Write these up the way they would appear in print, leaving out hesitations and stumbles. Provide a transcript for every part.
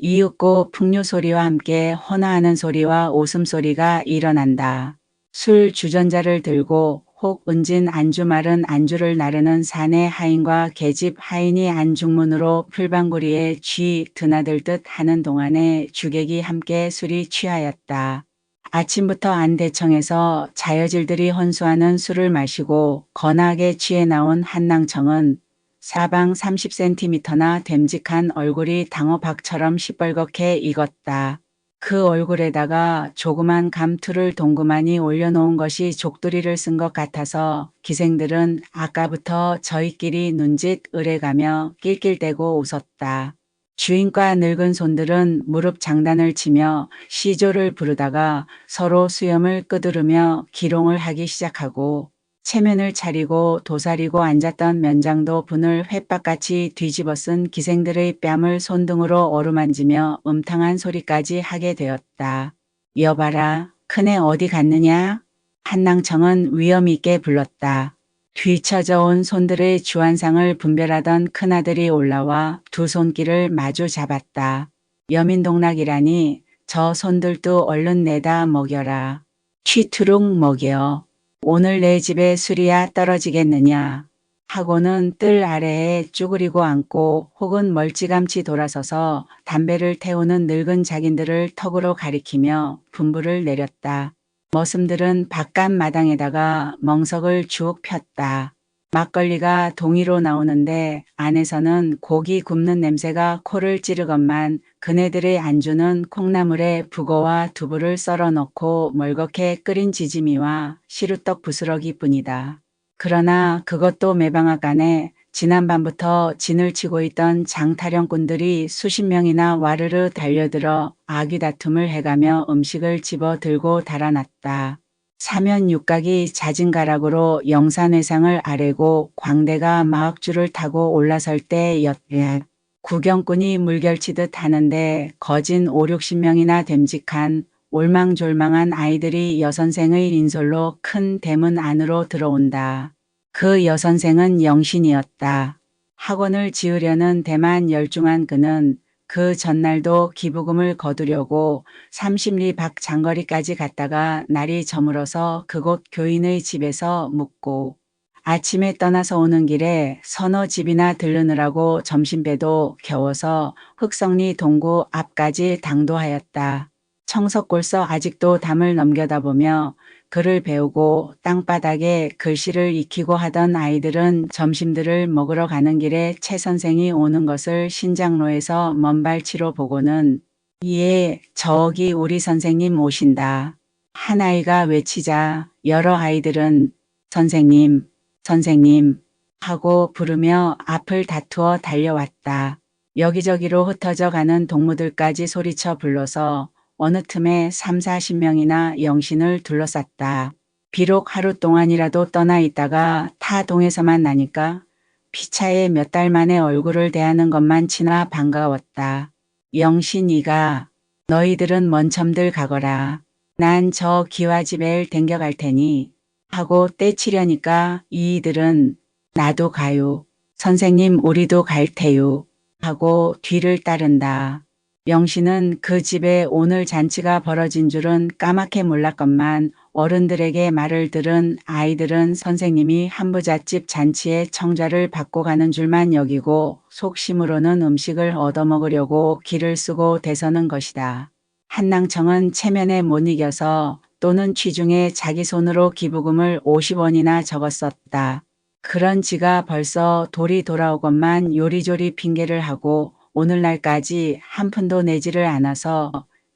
이윽고 풍류 소리와 함께 헌화하는 소리와 웃음소리가 일어난다. 술 주전자를 들고 혹 은진 안주 마른 안주를 나르는 사내 하인과 계집 하인이 안중문으로 풀방구리에 쥐 드나들듯 하는 동안에 주객이 함께 술이 취하였다. 아침부터 안대청에서 자여질들이 혼수하는 술을 마시고 거나하게 취해 나온 한낭청은 사방 30cm나 됨직한 얼굴이 당어박처럼 시뻘겋게 익었다. 그 얼굴에다가 조그만 감투를 동그만히 올려놓은 것이 족두리를 쓴 것 같아서 기생들은 아까부터 저희끼리 눈짓 의뢰가며 낄낄대고 웃었다. 주인과 늙은 손들은 무릎 장단을 치며 시조를 부르다가 서로 수염을 끄두르며 기롱을 하기 시작하고 체면을 차리고 도사리고 앉았던 면장도 분을 횟밥같이 뒤집어 쓴 기생들의 뺨을 손등으로 어루만지며 음탕한 소리까지 하게 되었다. 여봐라, 큰애 어디 갔느냐? 한낭청은 위엄 있게 불렀다. 뒤처져 온 손들의 주안상을 분별하던 큰아들이 올라와 두 손길을 마주 잡았다. 여민동락이라니 저 손들도 얼른 내다 먹여라. 취투룩 먹여. 오늘 내 집에 술이야 떨어지겠느냐 하고는 뜰 아래에 쭈그리고 앉고 혹은 멀찌감치 돌아서서 담배를 태우는 늙은 자긴들을 턱으로 가리키며 분부를 내렸다. 머슴들은 바깥 마당에다가 멍석을 쭉 폈다. 막걸리가 동이로 나오는데 안에서는 고기 굽는 냄새가 코를 찌르건만 그네들의 안주는 콩나물에 북어와 두부를 썰어 넣고 멀겋게 끓인 지짐이와 시루떡 부스러기 뿐이다. 그러나 그것도 매방앗간에 지난밤부터 진을 치고 있던 장타령꾼들이 수십 명이나 와르르 달려들어 아귀다툼을 해가며 음식을 집어 들고 달아났다. 사면 육각이 잦은 가락으로 영산회상을 아래고 광대가 마학줄을 타고 올라설 때였다. 구경꾼이 물결치듯 하는데 거진 5~60명이나 됨직한 올망졸망한 아이들이 여선생의 인솔로 큰 대문 안으로 들어온다. 그 여선생은 영신이었다. 학원을 지으려는 대만 열중한 그는 그 전날도 기부금을 거두려고 30리 밖 장거리까지 갔다가 날이 저물어서 그곳 교인의 집에서 묵고 아침에 떠나서 오는 길에 서너 집이나 들르느라고 점심배도 겨워서 흑성리 동구 앞까지 당도하였다. 청석골서 아직도 담을 넘겨다보며 글을 배우고 땅바닥에 글씨를 익히고 하던 아이들은 점심들을 먹으러 가는 길에 최 선생이 오는 것을 신장로에서 먼발치로 보고는 예, 저기 우리 선생님 오신다. 한 아이가 외치자 여러 아이들은 선생님, 선생님 하고 부르며 앞을 다투어 달려왔다. 여기저기로 흩어져 가는 동무들까지 소리쳐 불러서 어느 틈에 30~40명이나 영신을 둘러쌌다. 비록 하루 동안이라도 떠나 있다가 타 동에서만 나니까 피차에 몇 달 만에 얼굴을 대하는 것만 치나 반가웠다. 영신이가 너희들은 먼첨들 가거라. 난 저 기와집애를 댕겨갈 테니 하고 떼치려니까 이들은 나도 가요. 선생님 우리도 갈 테요. 하고 뒤를 따른다. 영신은 그 집에 오늘 잔치가 벌어진 줄은 까맣게 몰랐건만 어른들에게 말을 들은 아이들은 선생님이 한부잣집 잔치에 청자를 받고 가는 줄만 여기고 속심으로는 음식을 얻어먹으려고 길을 쓰고 대서는 것이다. 한낭청은 체면에 못 이겨서 또는 취중에 자기 손으로 기부금을 50원이나 적었었다. 그런 지가 벌써 돌이 돌아오건만 요리조리 핑계를 하고 오늘날까지 한 푼도 내지를 않아서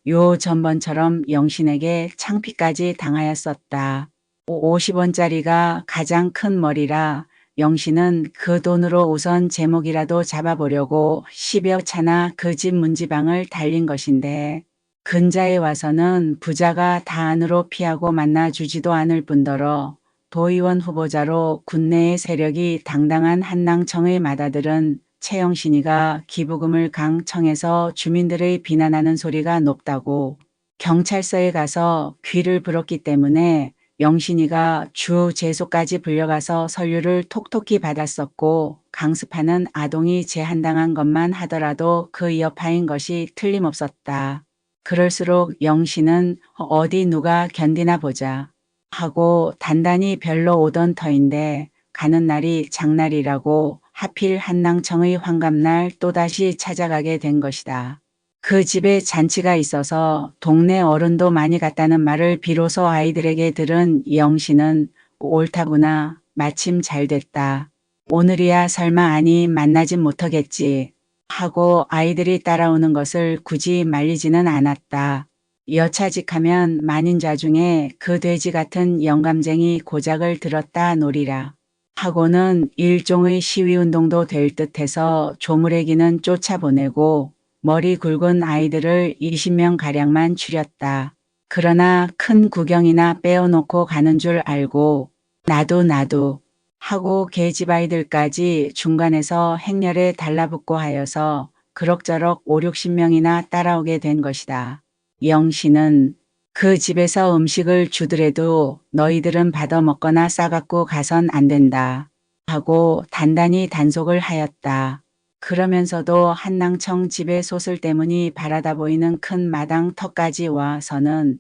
요 전번처럼 영신에게 창피까지 당하였었다. 50원짜리가 가장 큰 머리라 영신은 그 돈으로 우선 제목이라도 잡아보려고 10여 차나 그 집 문지방을 달린 것인데 근자에 와서는 부자가 다 안으로 피하고 만나주지도 않을 뿐더러 도의원 후보자로 군내의 세력이 당당한 한낭청의 맏아들은 최영신이가 기부금을 강청에서 주민들의 비난하는 소리가 높다고 경찰서에 가서 귀를 불었기 때문에 영신이가 주 재소까지 불려가서 선류를 톡톡히 받았었고 강습하는 아동이 제한당한 것만 하더라도 그 여파인 것이 틀림없었다. 그럴수록 영신은 어디 누가 견디나 보자 하고 단단히 별로 오던 터인데 가는 날이 장날이라고 하필 한낭청의 환갑날 또다시 찾아가게 된 것이다. 그 집에 잔치가 있어서 동네 어른도 많이 갔다는 말을 비로소 아이들에게 들은 영신은 옳다구나. 마침 잘 됐다. 오늘이야 설마 아니 만나진 못하겠지 하고 아이들이 따라오는 것을 굳이 말리지는 않았다. 여차직하면 만인자 중에 그 돼지 같은 영감쟁이 고작을 들었다 노리라 하고는 일종의 시위운동도 될 듯해서 조무래기는 쫓아보내고 머리 굵은 아이들을 20명가량만 추렸다. 그러나 큰 구경이나 빼어놓고 가는 줄 알고 나도 하고 계집 아이들까지 중간에서 행렬에 달라붙고 하여서 그럭저럭 5, 60명이나 따라오게 된 것이다. 영신은 그 집에서 음식을 주더라도 너희들은 받아 먹거나 싸갖고 가선 안 된다 하고 단단히 단속을 하였다. 그러면서도 한낭청 집의 소슬 때문이 바라다 보이는 큰 마당 턱까지 와서는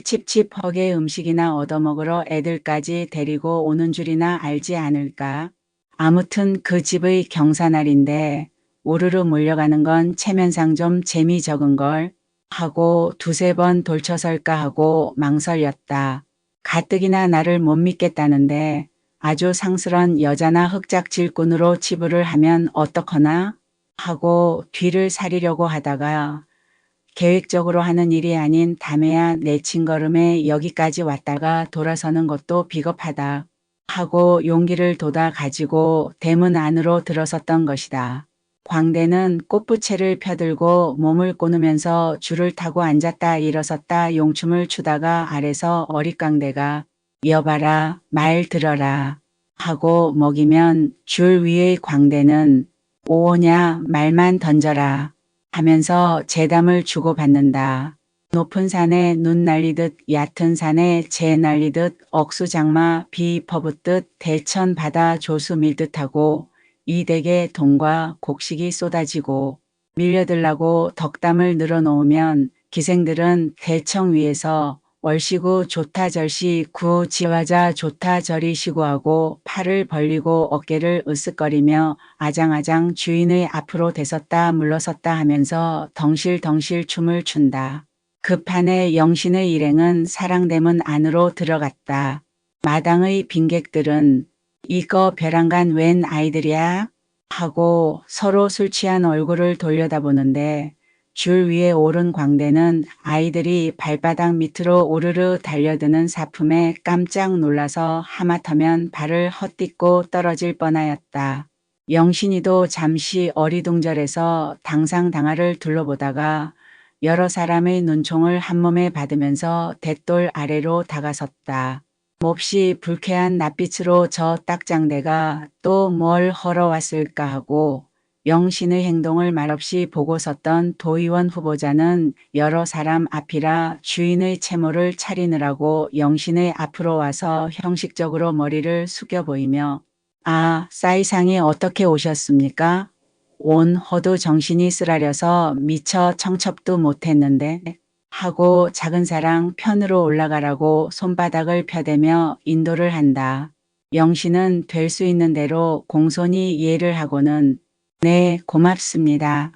칩칩하게 음식이나 얻어먹으러 애들까지 데리고 오는 줄이나 알지 않을까. 아무튼 그 집의 경사날인데 우르르 몰려가는 건 체면상 좀 재미 적은걸 하고 두세 번 돌쳐설까 하고 망설였다. 가뜩이나 나를 못 믿겠다는데 아주 상스런 여자나 흑작질꾼으로 치부를 하면 어떡하나 하고 뒤를 사리려고 하다가 계획적으로 하는 일이 아닌 담에야 내친 걸음에 여기까지 왔다가 돌아서는 것도 비겁하다 하고 용기를 돋아 가지고 대문 안으로 들어섰던 것이다. 광대는 꽃부채를 펴들고 몸을 꼬누면서 줄을 타고 앉았다 일어섰다 용춤을 추다가 아래서 어릿광대가 여봐라 말 들어라 하고 먹이면 줄 위의 광대는 오오냐 말만 던져라 하면서 재담을 주고받는다. 높은 산에 눈 날리듯 얕은 산에 재 날리듯 억수장마 비 퍼붓듯 대천 바다 조수 밀듯 하고 이댁에 돈과 곡식이 쏟아지고 밀려들라고 덕담을 늘어놓으면 기생들은 대청 위에서 월시구 좋다 절시 구 지화자 좋다 저리 시구하고 팔을 벌리고 어깨를 으쓱거리며 아장아장 주인의 앞으로 대섰다 물러섰다 하면서 덩실덩실 춤을 춘다. 급한에 영신의 일행은 사랑대문 안으로 들어갔다. 마당의 빈객들은 이거 벼랑간 웬 아이들이야? 하고 서로 술 취한 얼굴을 돌려다보는데 줄 위에 오른 광대는 아이들이 발바닥 밑으로 오르르 달려드는 사품에 깜짝 놀라서 하마터면 발을 헛딛고 떨어질 뻔하였다. 영신이도 잠시 어리둥절해서 당상당하를 둘러보다가 여러 사람의 눈총을 한몸에 받으면서 돛돌 아래로 다가섰다. 몹시 불쾌한 낯빛으로 저 딱장대가 또 뭘 하러 왔을까 하고 영신의 행동을 말없이 보고 섰던 도의원 후보자는 여러 사람 앞이라 주인의 채모를 차리느라고 영신의 앞으로 와서 형식적으로 머리를 숙여 보이며 아, 싸이상이 어떻게 오셨습니까? 온 허도 정신이 쓰라려서 미처 청첩도 못했는데 하고 작은 사랑 편으로 올라가라고 손바닥을 펴대며 인도를 한다. 영신은 될 수 있는 대로 공손히 이해를 하고는 네, 고맙습니다.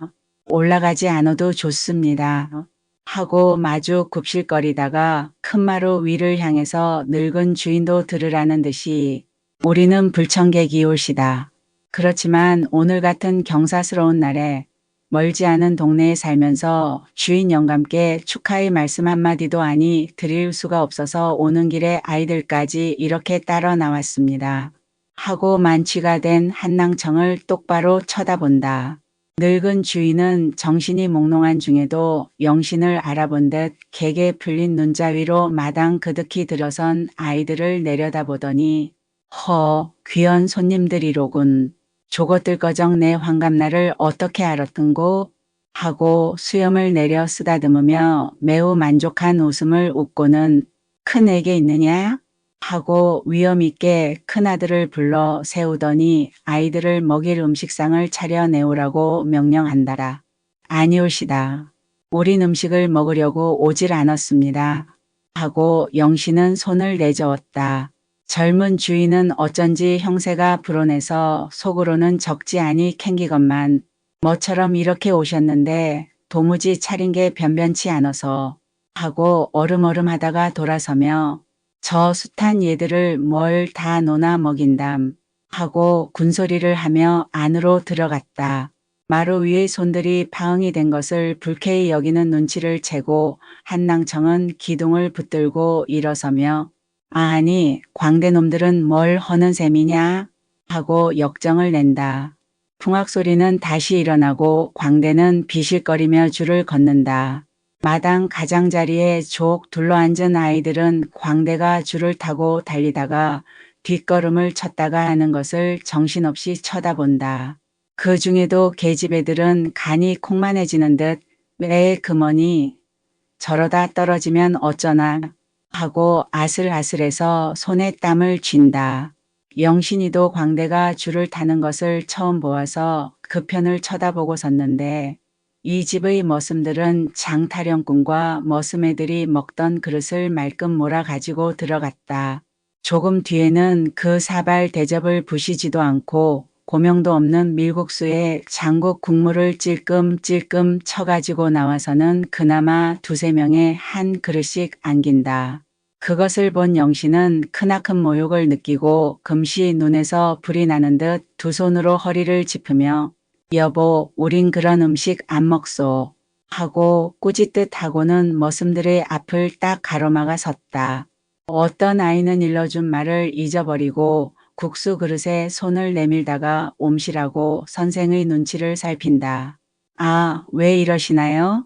올라가지 않아도 좋습니다. 하고 마주 굽실거리다가 큰마루 위를 향해서 늙은 주인도 들으라는 듯이 우리는 불청객이올시다. 그렇지만 오늘 같은 경사스러운 날에 멀지 않은 동네에 살면서 주인 영감께 축하의 말씀 한마디도 아니 드릴 수가 없어서 오는 길에 아이들까지 이렇게 따라 나왔습니다. 하고 만취가 된 한낭청을 똑바로 쳐다본다. 늙은 주인은 정신이 몽롱한 중에도 영신을 알아본 듯 개게 풀린 눈자위로 마당 그득히 들어선 아이들을 내려다보더니 허, 귀한 손님들이로군. 조것들거정 내 환갑날을 어떻게 알았던고? 하고 수염을 내려 쓰다듬으며 매우 만족한 웃음을 웃고는 큰 애게 있느냐? 하고 위엄 있게 큰아들을 불러 세우더니 아이들을 먹일 음식상을 차려 내오라고 명령한다라. 아니올시다. 우린 음식을 먹으려고 오질 않았습니다. 하고 영신은 손을 내저었다. 젊은 주인은 어쩐지 형세가 불온해서 속으로는 적지 않이 캥기건만 뭐처럼 이렇게 오셨는데 도무지 차린 게 변변치 않아서 하고 얼음얼음 하다가 돌아서며 저 숱한 얘들을 뭘 다 노나 먹인담 하고 군소리를 하며 안으로 들어갔다. 마루 위의 손들이 파응이 된 것을 불쾌히 여기는 눈치를 채고 한낭청은 기둥을 붙들고 일어서며 아니 광대놈들은 뭘 허는 셈이냐 하고 역정을 낸다. 풍악소리는 다시 일어나고 광대는 비실거리며 줄을 걷는다. 마당 가장자리에 족 둘러앉은 아이들은 광대가 줄을 타고 달리다가 뒷걸음을 쳤다가 하는 것을 정신없이 쳐다본다. 그 중에도 계집 애들은 간이 콩만해지는 듯 왜 그머니 저러다 떨어지면 어쩌나 하고 아슬아슬해서 손에 땀을 쥔다. 영신이도 광대가 줄을 타는 것을 처음 보아서 그 편을 쳐다보고 섰는데 이 집의 머슴들은 장타령꾼과 머슴애들이 먹던 그릇을 말끔 몰아 가지고 들어갔다. 조금 뒤에는 그 사발 대접을 부시지도 않고 고명도 없는 밀국수에 장국 국물을 찔끔찔끔 쳐가지고 나와서는 그나마 두세 명에 한 그릇씩 안긴다. 그것을 본 영신은 크나큰 모욕을 느끼고 금시 눈에서 불이 나는 듯 두 손으로 허리를 짚으며 여보 우린 그런 음식 안 먹소 하고 꾸짖듯 하고는 머슴들의 앞을 딱 가로막아 섰다. 어떤 아이는 일러준 말을 잊어버리고 국수 그릇에 손을 내밀다가 옴시라고 선생의 눈치를 살핀다. 아, 왜 이러시나요?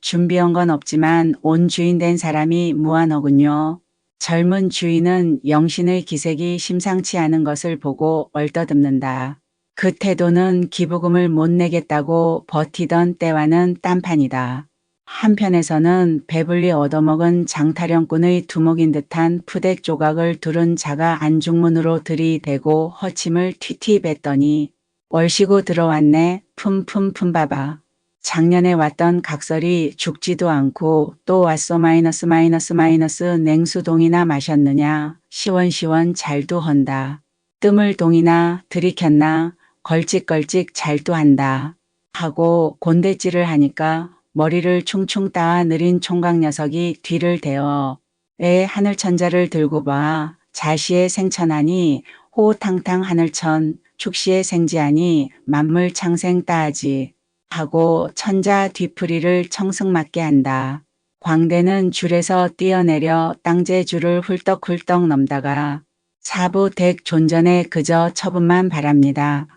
준비한 건 없지만 온 주인 된 사람이 무한하군요. 젊은 주인은 영신의 기색이 심상치 않은 것을 보고 얼떠듭는다. 그 태도는 기부금을 못 내겠다고 버티던 때와는 딴판이다. 한편에서는 배불리 얻어먹은 장타령꾼의 두목인 듯한 푸대 조각을 두른 자가 안중문으로 들이대고 허침을 튀튀 뱉더니 얼씨구 들어왔네 품품품 봐봐. 작년에 왔던 각설이 죽지도 않고 또 왔어 마이너스 마이너스 마이너스 냉수동이나 마셨느냐 시원시원 잘도 헌다. 뜸을 동이나 들이켰나 걸찍걸찍 잘도 한다. 하고 곤대질을 하니까 머리를 충충 따아 느린 총각 녀석이 뒤를 대어 애 하늘천자를 들고 봐. 자시의 생천하니 호호탕탕 하늘천 축시의 생지하니 만물 창생 따하지. 하고 천자 뒤풀이를 청승맞게 한다. 광대는 줄에서 뛰어내려 땅제 줄을 훌떡훌떡 넘다가 사부 댁 존전에 그저 처분만 바랍니다.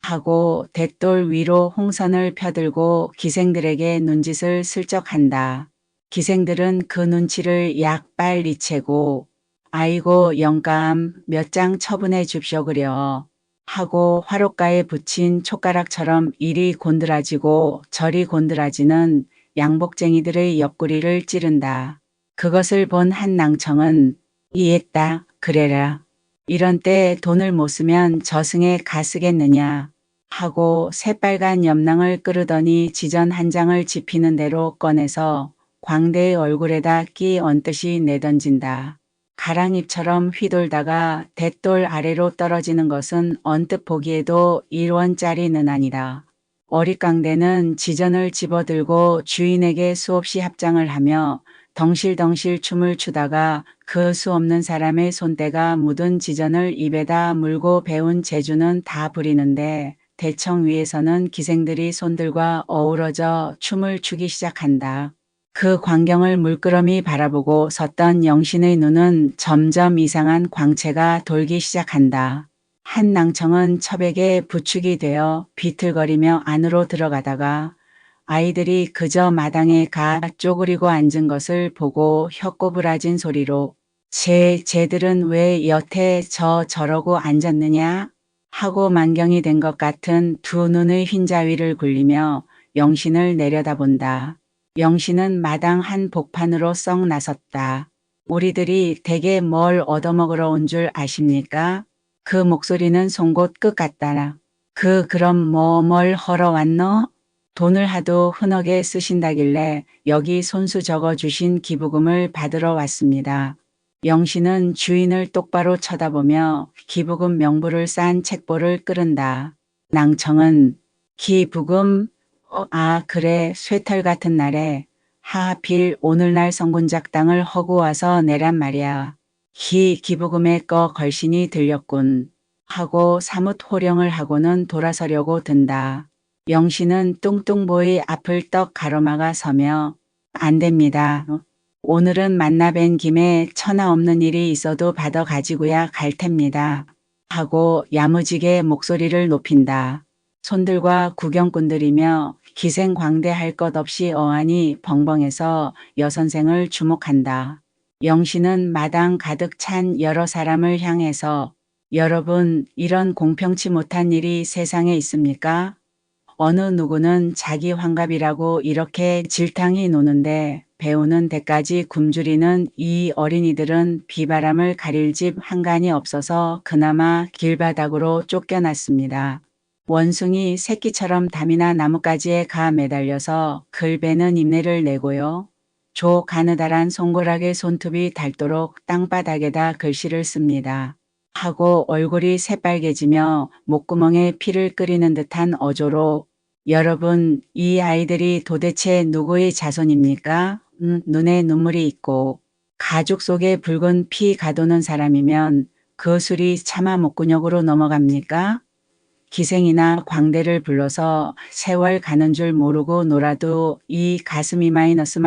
하고 댁돌 위로 홍선을 펴들고 기생들에게 눈짓을 슬쩍 한다. 기생들은 그 눈치를 약빨 이채고 아이고 영감 몇 장 처분해 줍쇼 그려. 하고 화롯가에 붙인 촉가락처럼 이리 곤드라지고 저리 곤드라지는 양복쟁이들의 옆구리를 찌른다. 그것을 본 한낭청은 이했다 그래라. 이런 때 돈을 못 쓰면 저승에 가쓰겠느냐 하고 새빨간 염낭을 끄르더니 지전 한 장을 지피는 대로 꺼내서 광대의 얼굴에다 끼 얹듯이 내던진다. 가랑잎처럼 휘돌다가 뱃돌 아래로 떨어지는 것은 언뜻 보기에도 1원짜리는 아니라 어릿광대는 지전을 집어들고 주인에게 수없이 합장을 하며 덩실덩실 춤을 추다가 그 수 없는 사람의 손때가 묻은 지전을 입에다 물고 배운 재주는 다 부리는데 대청 위에서는 기생들이 손들과 어우러져 춤을 추기 시작한다. 그 광경을 물끄러미 바라보고 섰던 영신의 눈은 점점 이상한 광채가 돌기 시작한다. 한낭청은 첩에게 부축이 되어 비틀거리며 안으로 들어가다가 아이들이 그저 마당에 가 쪼그리고 앉은 것을 보고 혀꼬부라진 소리로 쟤들은 왜 여태 저러고 앉았느냐 하고 만경이 된 것 같은 두 눈의 흰자위를 굴리며 영신을 내려다본다. 영신은 마당 한 복판으로 썩 나섰다. 우리들이 댁에 뭘 얻어먹으러 온 줄 아십니까? 그 목소리는 송곳 끝 같더라. 그럼 뭘 허러 왔노? 돈을 하도 흔하게 쓰신다길래 여기 손수 적어주신 기부금을 받으러 왔습니다. 영신은 주인을 똑바로 쳐다보며 기부금 명부를 싼 책보를 끄른다. 낭청은 기부금? 그래 쇠털 같은 날에 하필 오늘날 성군작당을 허구 와서 내란 말이야. 기부금에 거 걸신이 들렸군. 하고 사뭇 호령을 하고는 돌아서려고 든다. 영신은 뚱뚱보이 앞을 떡 가로막아 서며 안 됩니다. 오늘은 만나 뵌 김에 천하 없는 일이 있어도 받아 가지고야 갈 텐니다. 하고 야무지게 목소리를 높인다. 손들과 구경꾼들이며 기생광대할 것 없이 어안이 벙벙해서 여선생을 주목한다. 영신은 마당 가득 찬 여러 사람을 향해서 여러분 이런 공평치 못한 일이 세상에 있습니까? 어느 누구는 자기 환갑이라고 이렇게 질탕이 노는데 배우는 데까지 굶주리는 이 어린이들은 비바람을 가릴 집 한간이 없어서 그나마 길바닥으로 쫓겨났습니다. 원숭이 새끼처럼 담이나 나뭇가지에 가 매달려서 글베는 인내를 내고요. 조 가느다란 송골하게 손톱이 닳도록 땅바닥에다 글씨를 씁니다. 하고 얼굴이 새빨개지며 목구멍에 피를 끓이는 듯한 어조로 여러분 이 아이들이 도대체 누구의 자손입니까? 눈에 눈물이 있고 가죽 속에 붉은 피 가도는 사람이면 그 술이 차마 목구녕으로 넘어갑니까? 기생이나 광대를 불러서 세월 가는 줄 모르고 놀아도 이 가슴이 마이너스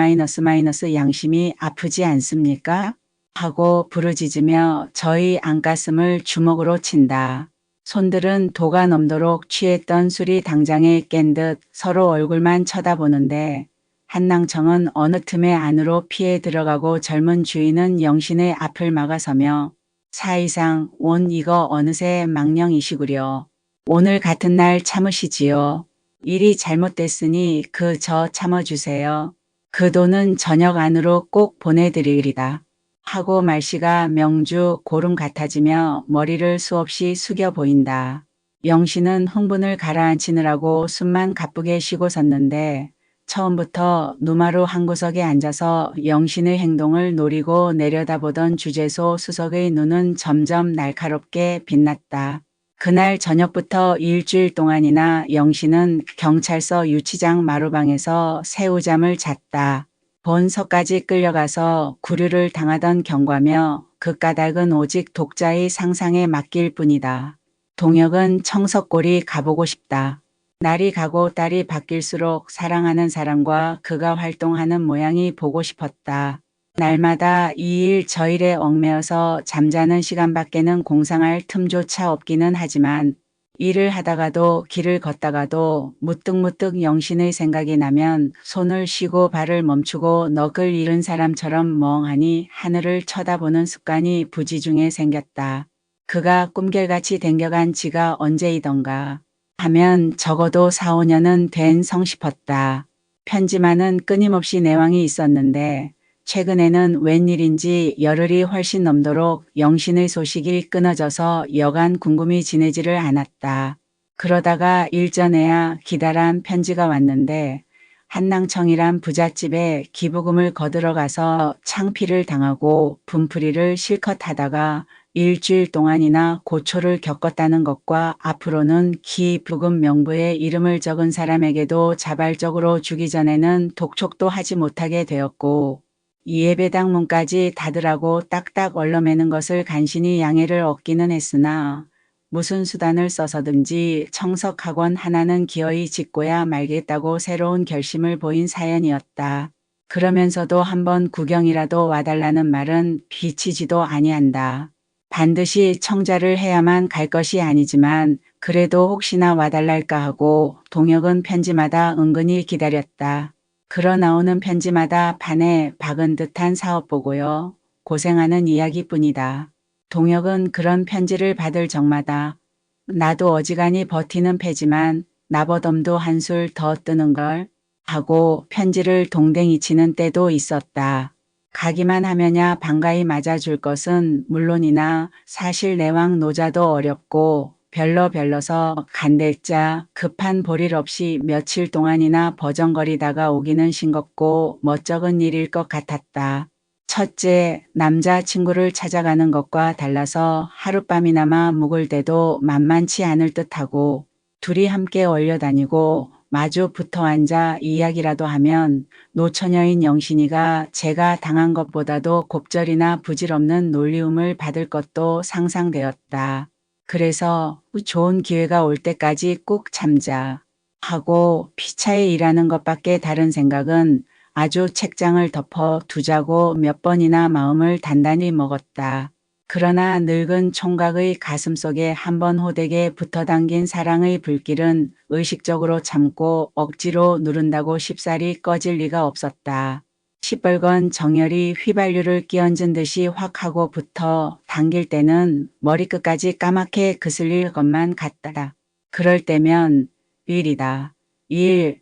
양심이 아프지 않습니까? 하고 부르짖으며 저희 안가슴을 주먹으로 친다. 손들은 도가 넘도록 취했던 술이 당장에 깬 듯 서로 얼굴만 쳐다보는데 한낭청은 어느 틈에 안으로 피해 들어가고 젊은 주인은 영신의 앞을 막아서며 사이상 온 이거 어느새 망령이시구려. 오늘 같은 날 참으시지요. 일이 잘못됐으니 저 참아주세요. 그 돈은 저녁 안으로 꼭 보내드리리다. 하고 말씨가 명주 고름 같아지며 머리를 수없이 숙여 보인다. 영신은 흥분을 가라앉히느라고 숨만 가쁘게 쉬고 섰는데 처음부터 누마루 한 구석에 앉아서 영신의 행동을 노리고 내려다보던 주재소 수석의 눈은 점점 날카롭게 빛났다. 그날 저녁부터 일주일 동안이나 영신은 경찰서 유치장 마루방에서 새우잠을 잤다. 본서까지 끌려가서 구류를 당하던 경과며 그 까닭은 오직 독자의 상상에 맡길 뿐이다. 동혁은 청석골이 가보고 싶다. 날이 가고 딸이 바뀔수록 사랑하는 사람과 그가 활동하는 모양이 보고 싶었다. 날마다 이 일 저 일에 얽매여서 잠자는 시간밖에는 공상할 틈조차 없기는 하지만 일을 하다가도 길을 걷다가도 무뜩무뜩 영신의 생각이 나면 손을 쉬고 발을 멈추고 넋을 잃은 사람처럼 멍하니 하늘을 쳐다보는 습관이 부지중에 생겼다. 그가 꿈결같이 댕겨간 지가 언제이던가 하면 적어도 4, 5년은 된 성싶었다. 편지만은 끊임없이 내왕이 있었는데 최근에는 웬일인지 열흘이 훨씬 넘도록 영신의 소식이 끊어져서 여간 궁금이 지내지를 않았다. 그러다가 일전에야 기다란 편지가 왔는데 한낭청이란 부잣집에 기부금을 거들어 가서 창피를 당하고 분풀이를 실컷 하다가 일주일 동안이나 고초를 겪었다는 것과 앞으로는 기부금 명부에 이름을 적은 사람에게도 자발적으로 주기 전에는 독촉도 하지 못하게 되었고 예배당 문까지 닫으라고 딱딱 얼러매는 것을 간신히 양해를 얻기는 했으나 무슨 수단을 써서든지 청석학원 하나는 기어이 짓고야 말겠다고 새로운 결심을 보인 사연이었다. 그러면서도 한번 구경이라도 와달라는 말은 비치지도 아니한다. 반드시 청자를 해야만 갈 것이 아니지만 그래도 혹시나 와달랄까 하고 동혁은 편지마다 은근히 기다렸다. 그러 나오는 편지마다 판에 박은 듯한 사업보고요. 고생하는 이야기뿐이다. 동혁은 그런 편지를 받을 적마다 나도 어지간히 버티는 패지만 나버덤도 한술 더 뜨는걸 하고 편지를 동댕이 치는 때도 있었다. 가기만 하면야 반가이 맞아줄 것은 물론이나 사실 내왕 노자도 어렵고 별러서 간댈자 급한 볼일 없이 며칠 동안이나 버정거리다가 오기는 싱겁고 멋쩍은 일일 것 같았다. 첫째, 남자친구를 찾아가는 것과 달라서 하룻밤이나마 묵을 때도 만만치 않을 듯하고 둘이 함께 얼려다니고 마주 붙어 앉아 이야기라도 하면 노처녀인 영신이가 제가 당한 것보다도 곱절이나 부질없는 놀리움을 받을 것도 상상되었다. 그래서 좋은 기회가 올 때까지 꾹 참자 하고 피차에 일하는 것밖에 다른 생각은 아주 책장을 덮어 두자고 몇 번이나 마음을 단단히 먹었다. 그러나 늙은 총각의 가슴속에 한 번 호되게 붙어당긴 사랑의 불길은 의식적으로 참고 억지로 누른다고 쉽사리 꺼질 리가 없었다. 시뻘건 정열이 휘발유를 끼얹은 듯이 확 하고 붙어 당길 때는 머리끝까지 까맣게 그슬릴 것만 같다. 그럴 때면 일이다. 일.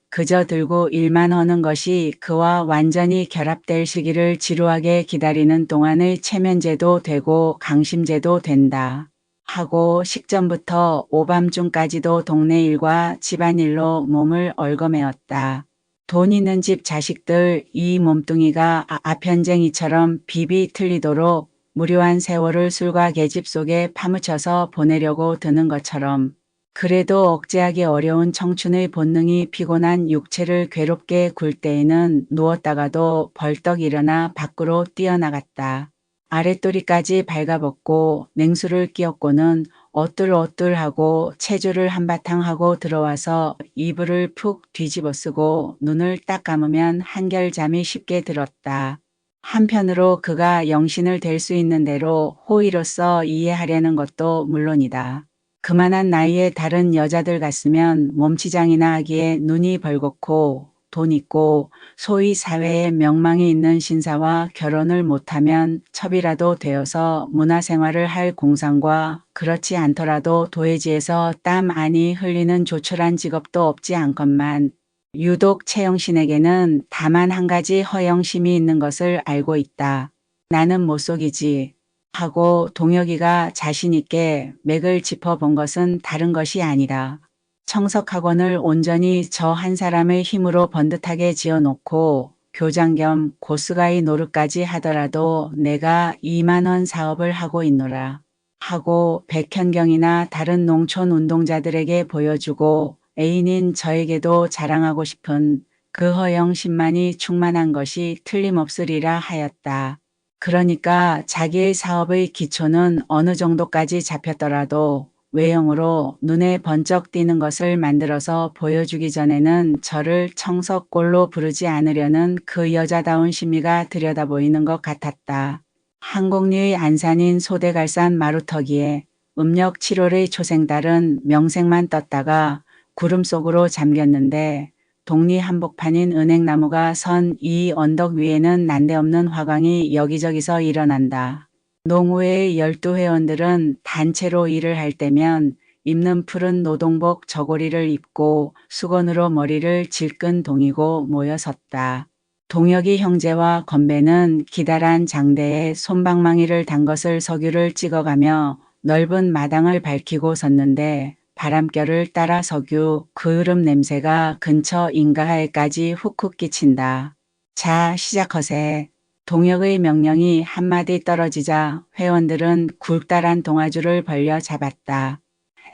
그저 들고 일만 하는 것이 그와 완전히 결합될 시기를 지루하게 기다리는 동안의 체면제도 되고 강심제도 된다. 하고 식전부터 오밤중까지도 동네 일과 집안일로 몸을 얽어매었다. 돈 있는 집 자식들 이 몸뚱이가 아편쟁이처럼 비비 틀리도록 무료한 세월을 술과 계집 속에 파묻혀서 보내려고 드는 것처럼 그래도 억제하기 어려운 청춘의 본능이 피곤한 육체를 괴롭게 굴 때에는 누웠다가도 벌떡 일어나 밖으로 뛰어나갔다. 아랫도리까지 발가벗고 냉수를 끼얹고는 어뚤어뚤하고 체조를 한바탕 하고 들어와서 이불을 푹 뒤집어 쓰고 눈을 딱 감으면 한결 잠이 쉽게 들었다. 한편으로 그가 영신을 될 수 있는 대로 호의로서 이해하려는 것도 물론이다. 그만한 나이에 다른 여자들 같으면 몸치장이나 하기에 눈이 벌겋고 돈 있고 소위 사회에 명망이 있는 신사와 결혼을 못하면 첩이라도 되어서 문화생활을 할 공상과 그렇지 않더라도 도회지에서 땀 아니 흘리는 조촐한 직업도 없지 않건만 유독 최영신에게는 다만 한 가지 허영심이 있는 것을 알고 있다. 나는 못 속이지. 하고 동혁이가 자신있게 맥을 짚어본 것은 다른 것이 아니라 청석학원을 온전히 저 한 사람의 힘으로 번듯하게 지어놓고 교장 겸 고스가이 노릇까지 하더라도 내가 2만 원 사업을 하고 있노라 하고 백현경이나 다른 농촌 운동자들에게 보여주고 애인인 저에게도 자랑하고 싶은 그 허영심만이 충만한 것이 틀림없으리라 하였다. 그러니까 자기의 사업의 기초는 어느 정도까지 잡혔더라도 외형으로 눈에 번쩍 띄는 것을 만들어서 보여주기 전에는 저를 청석골로 부르지 않으려는 그 여자다운 심리가 들여다보이는 것 같았다. 한곡리의 안산인 소대갈산 마루터기에 음력 7월의 초생달은 명색만 떴다가 구름 속으로 잠겼는데 동리 한복판인 은행나무가 선 이 언덕 위에는 난데없는 화광이 여기저기서 일어난다. 농우회의 12회원들은 단체로 일을 할 때면 입는 푸른 노동복 저고리를 입고 수건으로 머리를 질끈 동이고 모여 섰다. 동혁이 형제와 건배는 기다란 장대에 솜방망이를 단 것을 석유를 찍어가며 넓은 마당을 밝히고 섰는데 바람결을 따라 석유 그을음 냄새가 근처 인가하에까지 훅훅 끼친다. 자 시작허세. 동혁의 명령이 한마디 떨어지자 회원들은 굵다란 동아줄을 벌려 잡았다.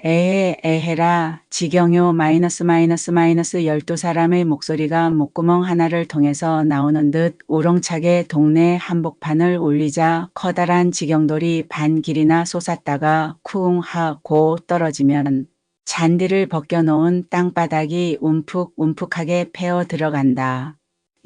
에헤라 지경요 마이너스 12사람의 목소리가 목구멍 하나를 통해서 나오는 듯 우렁차게 동네 한복판을 울리자 커다란 지경돌이 반 길이나 솟았다가 쿵 하고 떨어지면 잔디를 벗겨놓은 땅바닥이 움푹움푹하게 패어 들어간다.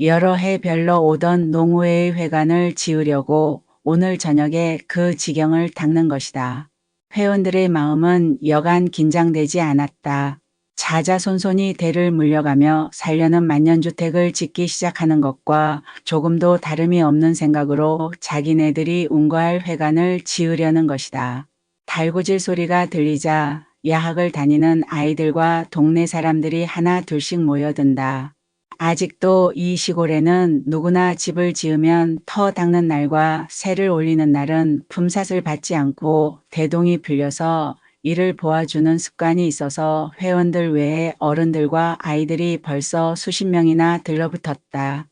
여러 해 별로 오던 농우회의 회관을 지으려고 오늘 저녁에 그 지경을 닦는 것이다. 회원들의 마음은 여간 긴장되지 않았다. 자자손손이 대를 물려가며 살려는 만년주택을 짓기 시작하는 것과 조금도 다름이 없는 생각으로 자기네들이 운거할 회관을 지으려는 것이다. 달구질 소리가 들리자 야학을 다니는 아이들과 동네 사람들이 하나 둘씩 모여든다. 아직도 이 시골에는 누구나 집을 지으면 터 닦는 날과 세를 올리는 날은 품삯을 받지 않고 대동이 빌려서 이를 보아주는 습관이 있어서 회원들 외에 어른들과 아이들이 벌써 수십 명이나 들러붙었다.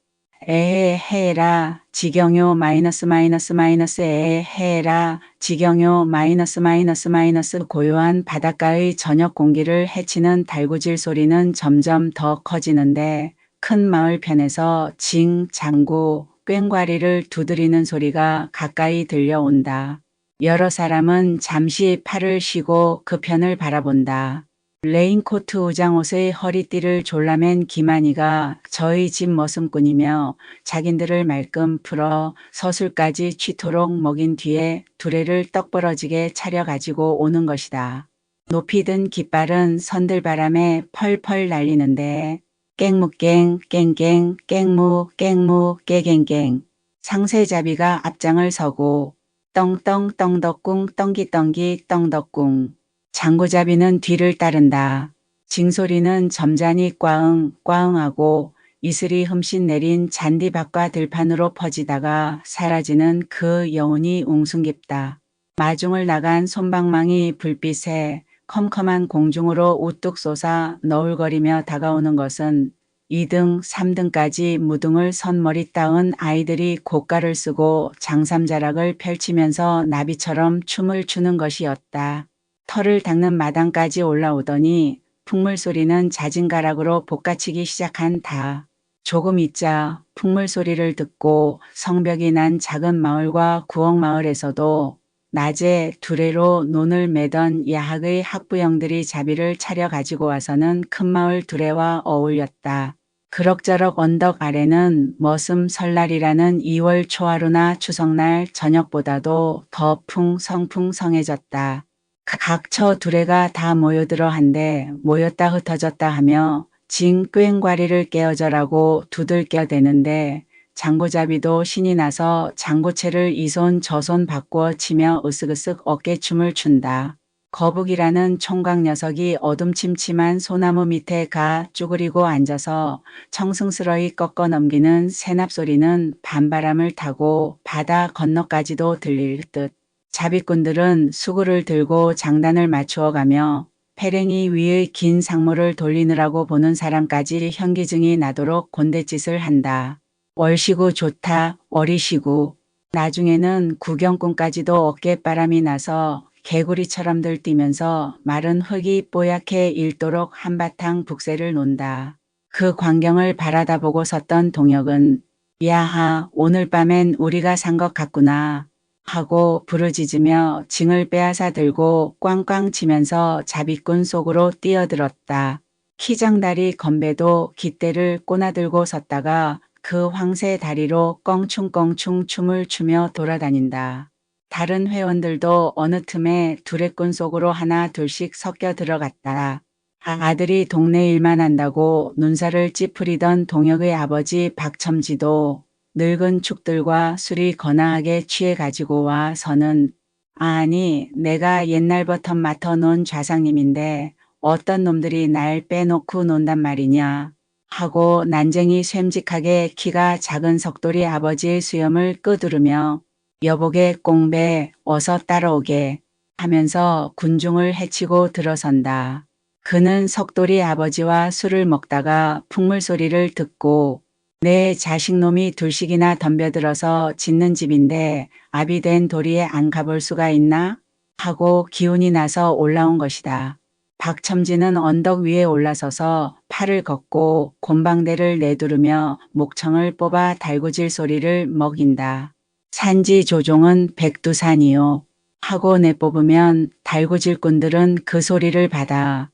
에헤 해라 지경요 마이너스 마이너스 마이너스 에헤 해라 지경요 마이너스 마이너스 마이너스 고요한 바닷가의 저녁 공기를 해치는 달구질 소리는 점점 더 커지는데 큰 마을 편에서 징, 장구, 꽹과리를 두드리는 소리가 가까이 들려온다. 여러 사람은 잠시 팔을 쉬고 그 편을 바라본다. 레인코트 우장옷의 허리띠를 졸라맨 기만이가 저희 집 머슴꾼이며 자긴들을 말끔 풀어 서술까지 취토록 먹인 뒤에 두레를 떡벌어지게 차려가지고 오는 것이다. 높이 든 깃발은 선들바람에 펄펄 날리는데 깽무깽 깽깽 깽무 깽무 깨갱갱 상세자비가 앞장을 서고 떵떵 떵덕궁 떵기떵기 떵덕궁 장구잡이는 뒤를 따른다. 징소리는 점잖이 꽈응 꽈응하고 이슬이 흠씬 내린 잔디밭과 들판으로 퍼지다가 사라지는 그 여운이 웅숭깊다. 마중을 나간 솜방망이 불빛에 컴컴한 공중으로 우뚝 솟아 너울거리며 다가오는 것은 2등, 3등까지 무등을 선머리 따은 아이들이 고가를 쓰고 장삼자락을 펼치면서 나비처럼 춤을 추는 것이었다. 털을 닦는 마당까지 올라오더니 풍물소리는 잦은 가락으로 볶아치기 시작한다. 조금 있자 풍물소리를 듣고 성벽이 난 작은 마을과 구옥마을에서도 낮에 두레로 논을 매던 야학의 학부형들이 자비를 차려 가지고 와서는 큰마을 두레와 어울렸다. 그럭저럭 언덕 아래는 머슴 설날이라는 2월 초하루나 추석날 저녁보다도 더 풍성풍성해졌다. 각처 두레가 다 모여들어 한데 모였다 흩어졌다 하며 징 꽹과리를 깨어져라고 두들겨 대는데 장구잡이도 신이 나서 장구채를 이 손 저 손 바꾸어 치며 으쓱으쓱 어깨춤을 춘다. 거북이라는 총각 녀석이 어둠침침한 소나무 밑에 가 쭈그리고 앉아서 청승스러이 꺾어 넘기는 새납소리는 밤바람을 타고 바다 건너까지도 들릴 듯. 자비꾼들은 수구를 들고 장단을 맞추어 가며 페랭이 위의 긴 상모를 돌리느라고 보는 사람까지 현기증이 나도록 곤대짓을 한다. 월시구 좋다, 월이시구. 나중에는 구경꾼까지도 어깨바람이 나서 개구리처럼들 뛰면서 마른 흙이 뽀얗게 일도록 한바탕 북새를 논다. 그 광경을 바라다 보고 섰던 동혁은 야하, 오늘 밤엔 우리가 산 것 같구나 하고 부르짖으며 징을 빼앗아 들고 꽝꽝 치면서 자비꾼 속으로 뛰어들었다. 키장다리 건배도 깃대를 꼬나들고 섰다가 그 황새 다리로 껑충껑충 춤을 추며 돌아다닌다. 다른 회원들도 어느 틈에 두레꾼 속으로 하나 둘씩 섞여 들어갔다. 아들이 동네 일만 한다고 눈살을 찌푸리던 동혁의 아버지 박첨지도 늙은 축들과 술이 거나하게 취해 가지고 와서는 아니 내가 옛날부터 맡아놓은 좌상님인데 어떤 놈들이 날 빼놓고 논단 말이냐 하고 난쟁이 쇰직하게 키가 작은 석돌이 아버지의 수염을 끄두르며 여보게 꽁배 어서 따라오게 하면서 군중을 해치고 들어선다. 그는 석돌이 아버지와 술을 먹다가 풍물소리를 듣고 내 자식놈이 둘씩이나 덤벼들어서 짓는 집인데 아비된 도리에 안 가볼 수가 있나? 하고 기운이 나서 올라온 것이다. 박첨지는 언덕 위에 올라서서 팔을 걷고 곤방대를 내두르며 목청을 뽑아 달구질 소리를 먹인다. 산지 조종은 백두산이요. 하고 내뽑으면 달구질꾼들은 그 소리를 받아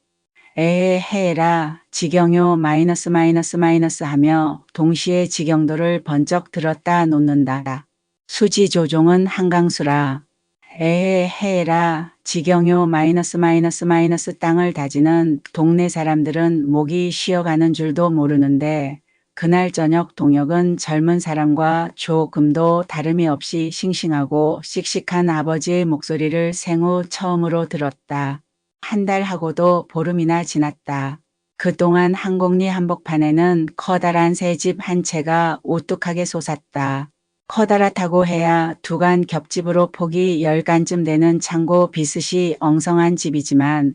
에헤 해라 지경요 마이너스 마이너스 마이너스 하며 동시에 지경도를 번쩍 들었다 놓는다. 수지 조종은 한강수라. 에헤 해라 지경요 마이너스 마이너스 마이너스 땅을 다지는 동네 사람들은 목이 쉬어가는 줄도 모르는데 그날 저녁 동혁은 젊은 사람과 조금도 다름이 없이 싱싱하고 씩씩한 아버지의 목소리를 생후 처음으로 들었다. 한 달 하고도 보름이나 지났다. 그동안 한곡리 한복판에는 커다란 새집 한 채가 우뚝하게 솟았다. 커다랗다고 해야 두간 겹집으로 폭이 10간쯤 되는 창고 비슷이 엉성한 집이지만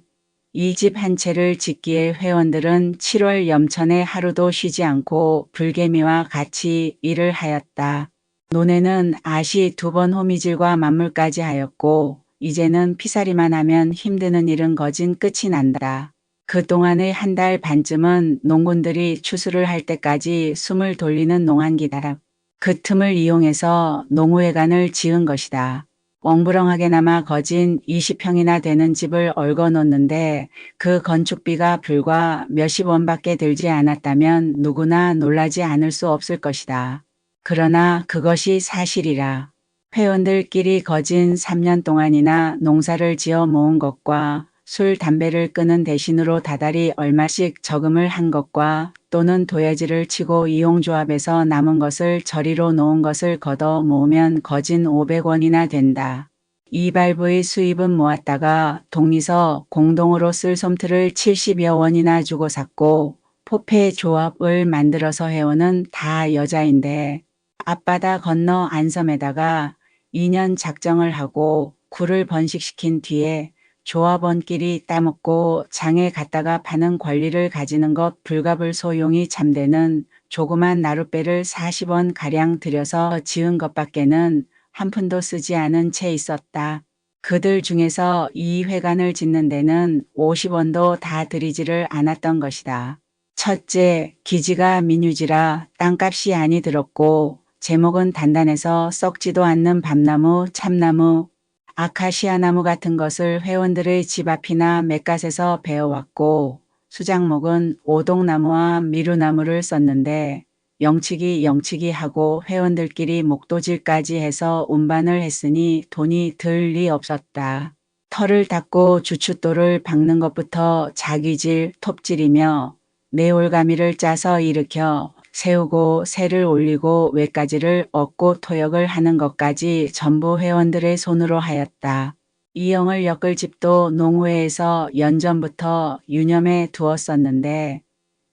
이 집 한 채를 짓기에 회원들은 7월 염천에 하루도 쉬지 않고 불개미와 같이 일을 하였다. 논에는 아시 2번 호미질과 만물까지 하였고 이제는 피살이만 하면 힘드는 일은 거진 끝이 난다. 그동안의 한 달 반쯤은 농군들이 추수를 할 때까지 숨을 돌리는 농한기다라. 그 틈을 이용해서 농우회관을 지은 것이다. 엉부렁하게나마 거진 20평이나 되는 집을 얽어 놓는데 그 건축비가 불과 몇십 원밖에 들지 않았다면 누구나 놀라지 않을 수 없을 것이다. 그러나 그것이 사실이라. 회원들끼리 거진 3년 동안이나 농사를 지어 모은 것과 술, 담배를 끄는 대신으로 다달이 얼마씩 저금을 한 것과 또는 도야지를 치고 이용조합에서 남은 것을 저리로 놓은 것을 걷어 모으면 거진 500원이나 된다. 이발부의 수입은 모았다가 독리서 공동으로 쓸 솜틀을 70여 원이나 주고 샀고 포폐 조합을 만들어서 해오는 다 여자인데 앞바다 건너 안섬에다가 2년 작정을 하고 굴을 번식시킨 뒤에 조합원끼리 따먹고 장에 갖다가 파는 권리를 가지는 것 불가불 소용이 참되는 조그만 나룻배를 40원 가량 들여서 지은 것밖에는 한 푼도 쓰지 않은 채 있었다. 그들 중에서 이 회관을 짓는 데는 50원도 다 들이지를 않았던 것이다. 첫째, 기지가 민유지라 땅값이 아니 들었고 제목은 단단해서 썩지도 않는 밤나무, 참나무, 아카시아나무 같은 것을 회원들의 집 앞이나 맷갓에서 베어왔고 수작목은 오동나무와 미루나무를 썼는데 영치기 하고 회원들끼리 목도질까지 해서 운반을 했으니 돈이 들 리 없었다. 털을 닦고 주춧돌을 박는 것부터 자귀질, 톱질이며 내올가미를 짜서 일으켜 세우고 새를 올리고 외가지를 얻고 토역을 하는 것까지 전부 회원들의 손으로 하였다. 이영을 엮을 집도 농우회에서 연전부터 유념해 두었었는데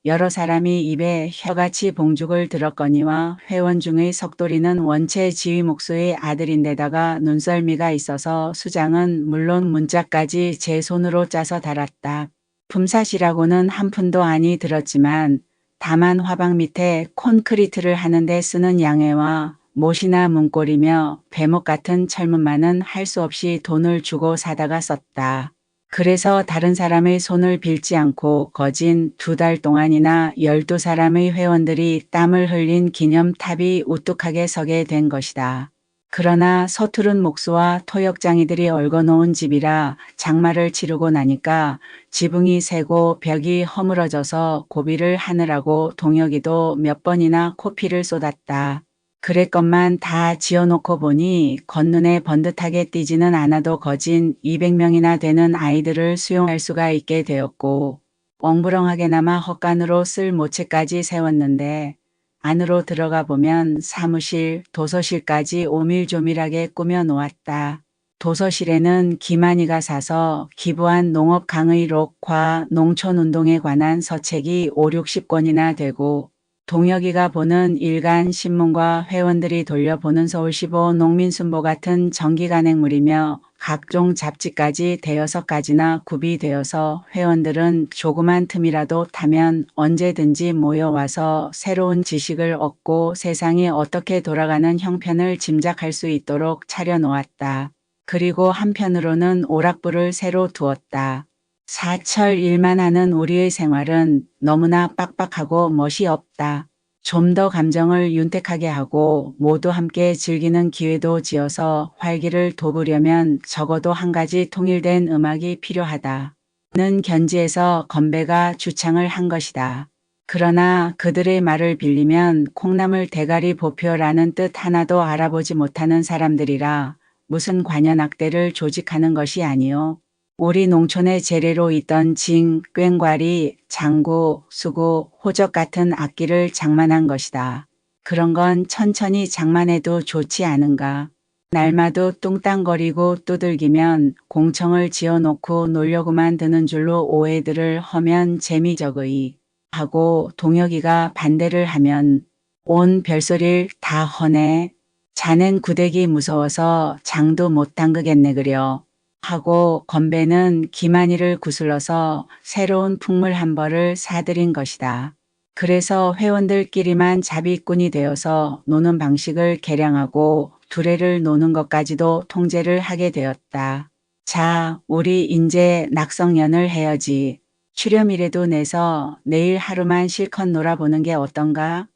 여러 사람이 입에 혀같이 봉죽을 들었거니와 회원 중의 석돌이는 원체 지휘 목수의 아들인데다가 눈썰미가 있어서 수장은 물론 문자까지 제 손으로 짜서 달았다. 품삯이라고는 한 푼도 아니 들었지만 다만 화방 밑에 콘크리트를 하는데 쓰는 양해와 못이나 문골이며 배목 같은 철문만은 할 수 없이 돈을 주고 사다가 썼다. 그래서 다른 사람의 손을 빌지 않고 거진 2달 동안이나 12사람의 회원들이 땀을 흘린 기념탑이 우뚝하게 서게 된 것이다. 그러나 서투른 목수와 토역장이들이 얽어놓은 집이라 장마를 치르고 나니까 지붕이 새고 벽이 허물어져서 고비를 하느라고 동혁이도 몇 번이나 코피를 쏟았다. 그랬건만 다 지어놓고 보니 겉눈에 번듯하게 띄지는 않아도 거진 200명이나 되는 아이들을 수용할 수가 있게 되었고 엉부렁하게나마 헛간으로 쓸 모체까지 세웠는데 안으로 들어가 보면 사무실, 도서실까지 오밀조밀하게 꾸며 놓았다. 도서실에는 김한이가 사서 기부한 농업강의 록과 농촌운동에 관한 서책이 5, 60권이나 되고 동혁이가 보는 일간 신문과 회원들이 돌려보는 서울시보 농민순보 같은 정기간행물이며 각종 잡지까지 6가지나 구비되어서 회원들은 조그만 틈이라도 타면 언제든지 모여와서 새로운 지식을 얻고 세상이 어떻게 돌아가는 형편을 짐작할 수 있도록 차려놓았다. 그리고 한편으로는 오락부를 새로 두었다. 사철 일만 하는 우리의 생활은 너무나 빡빡하고 멋이 없다. 좀 더 감정을 윤택하게 하고 모두 함께 즐기는 기회도 지어서 활기를 돋우려면 적어도 한 가지 통일된 음악이 필요하다. 는 견지에서 건배가 주창을 한 것이다. 그러나 그들의 말을 빌리면 콩나물 대가리 보표라는 뜻 하나도 알아보지 못하는 사람들이라 무슨 관현악대를 조직하는 것이 아니요. 우리 농촌의 재래로 있던 징, 꽹과리, 장구, 수구, 호적 같은 악기를 장만한 것이다. 그런 건 천천히 장만해도 좋지 않은가. 날마도 뚱땅거리고 두들기면 공청을 지어놓고 놀려고만 드는 줄로 오해들을 허면 재미적의 하고 동혁이가 반대를 하면 온 별소리를 다 허네. 자넨 구대기 무서워서 장도 못 담그겠네 그려. 하고 건배는 기만이를 구슬러서 새로운 풍물 한 벌을 사들인 것이다. 그래서 회원들끼리만 잡이꾼이 되어서 노는 방식을 개량하고 두레를 노는 것까지도 통제를 하게 되었다. 자, 우리 인제 낙성연을 해야지. 출렴이라도 내서 내일 하루만 실컷 놀아보는 게 어떤가?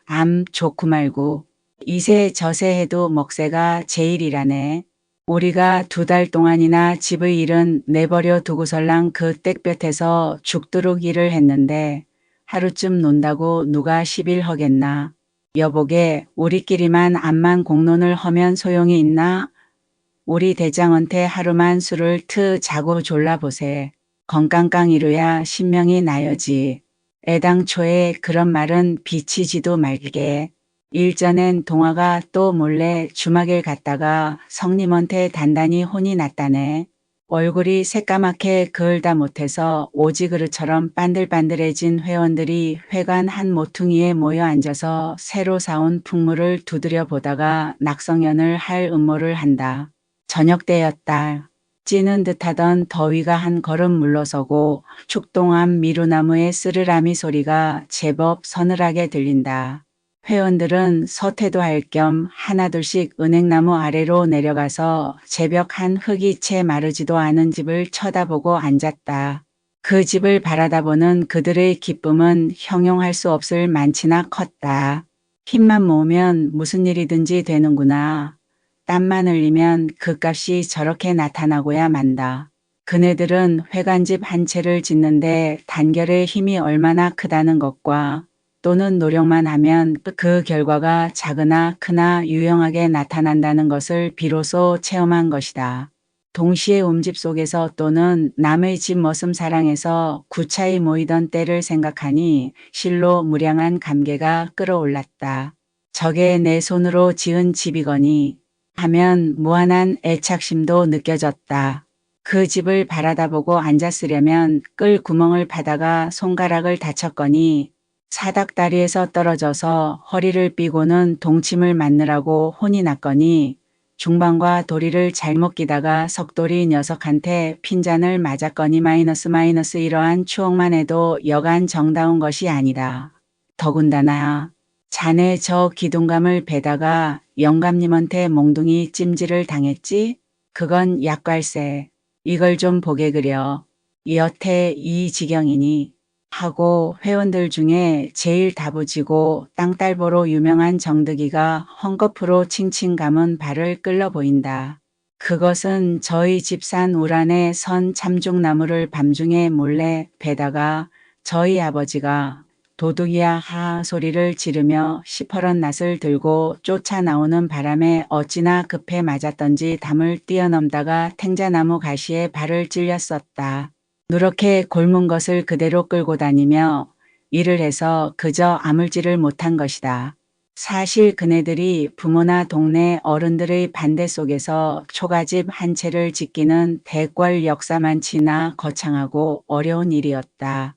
암 좋고 말고. 이세 저세 해도 먹새가 제일이라네. 우리가 2달 동안이나 집의 일은 내버려 두고설랑 그 땡볕에서 죽도록 일을 했는데 하루쯤 논다고 누가 10일 허겠나. 여보게 우리끼리만 암만 공론을 허면 소용이 있나? 우리 대장한테 하루만 술을 자고 졸라보세. 건강깡이루야 신명이 나여지. 애당초에 그런 말은 비치지도 말게. 일전엔 동화가 또 몰래 주막을 갔다가 성님한테 단단히 혼이 났다네. 얼굴이 새까맣게 그을다 못해서 오지그릇처럼 반들반들해진 회원들이 회관 한 모퉁이에 모여 앉아서 새로 사온 풍물을 두드려 보다가 낙성연을 할 음모를 한다. 저녁 때였다. 찌는 듯하던 더위가 한 걸음 물러서고 축동암 미루나무의 쓰르라미 소리가 제법 서늘하게 들린다. 회원들은 서태도 할 겸 하나둘씩 은행나무 아래로 내려가서 제벽 한 흙이 채 마르지도 않은 집을 쳐다보고 앉았다. 그 집을 바라다보는 그들의 기쁨은 형용할 수 없을 만치나 컸다. 힘만 모으면 무슨 일이든지 되는구나. 땀만 흘리면 그 값이 저렇게 나타나고야 만다. 그네들은 회관집 한 채를 짓는데 단결의 힘이 얼마나 크다는 것과 또는 노력만 하면 그 결과가 작으나 크나 유용하게 나타난다는 것을 비로소 체험한 것이다. 동시에 움집 속에서 또는 남의 집 머슴 사랑에서 구차히 모이던 때를 생각하니 실로 무량한 감개가 끌어올랐다. 저게 내 손으로 지은 집이거니 하면 무한한 애착심도 느껴졌다. 그 집을 바라다보고 앉았으려면 끌 구멍을 파다가 손가락을 다쳤거니 사닥다리에서 떨어져서 허리를 삐고는 동침을 맞느라고 혼이 났거니 중방과 도리를 잘못 끼다가 석돌이 녀석한테 핀잔을 맞았거니 마이너스 이러한 추억만 해도 여간 정다운 것이 아니다. 더군다나 자네 저 기둥감을 베다가 영감님한테 몽둥이 찜질을 당했지? 그건 약갈세. 이걸 좀 보게 그려. 여태 이 지경이니 하고 회원들 중에 제일 다부지고 땅딸보로 유명한 정득이가 헝겊으로 칭칭 감은 발을 끌러 보인다. 그것은 저희 집산 우란에 선 참중나무를 밤중에 몰래 베다가 저희 아버지가 도둑이야 하 소리를 지르며 시퍼런 낫을 들고 쫓아 나오는 바람에 어찌나 급해 맞았던지 담을 뛰어넘다가 탱자나무 가시에 발을 찔렸었다. 누렇게 곪은 것을 그대로 끌고 다니며 일을 해서 그저 아물지를 못한 것이다. 사실 그네들이 부모나 동네 어른들의 반대 속에서 초가집 한 채를 짓기는 대궐 역사만치나 거창하고 어려운 일이었다.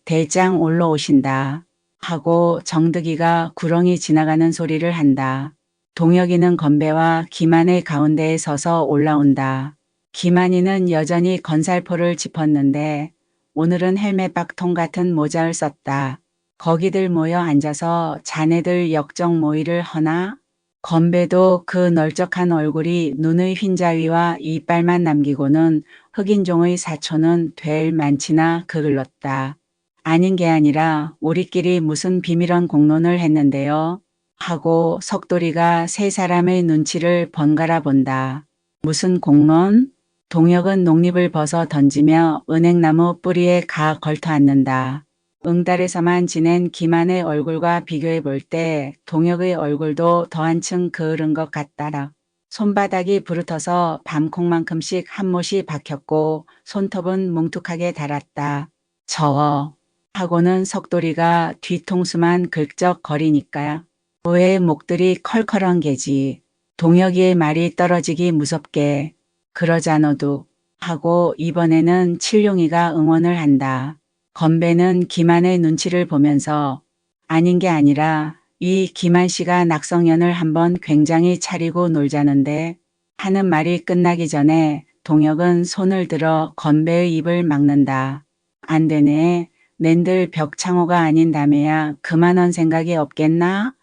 대장 올라오신다 하고 정득이가 구렁이 지나가는 소리를 한다. 동혁이는 건배와 기만의 가운데에 서서 올라온다. 기만이는 여전히 건살포를 짚었는데 오늘은 헬멧박통 같은 모자를 썼다. 거기들 모여 앉아서 자네들 역적 모의를 허나? 건배도 그 널쩍한 얼굴이 눈의 흰자위와 이빨만 남기고는 흑인종의 사촌은 될 만치나 그을렀다. 아닌 게 아니라 우리끼리 무슨 비밀한 공론을 했는데요. 하고 석돌이가 세 사람의 눈치를 번갈아 본다. 무슨 공론? 동혁은 녹립을 벗어 던지며 은행나무 뿌리에 가 걸터 앉는다. 응달에서만 지낸 기만의 얼굴과 비교해 볼 때 동혁의 얼굴도 더 한층 그을은 것 같더라. 손바닥이 부르터서 밤콩만큼씩 한 못이 박혔고 손톱은 뭉툭하게 달았다. 저어 하고는 석돌이가 뒤통수만 긁적거리니까 왜 목들이 컬컬한 게지. 동혁이의 말이 떨어지기 무섭게 그러자 너도 하고 이번에는 칠룡이가 응원을 한다. 건배는 김한의 눈치를 보면서 아닌 게 아니라 이 김한 씨가 낙성연을 한번 굉장히 차리고 놀자는데 하는 말이 끝나기 전에 동혁은 손을 들어 건배의 입을 막는다. 안 되네. 낸들 벽창호가 아닌다며야 그만한 생각이 없겠나?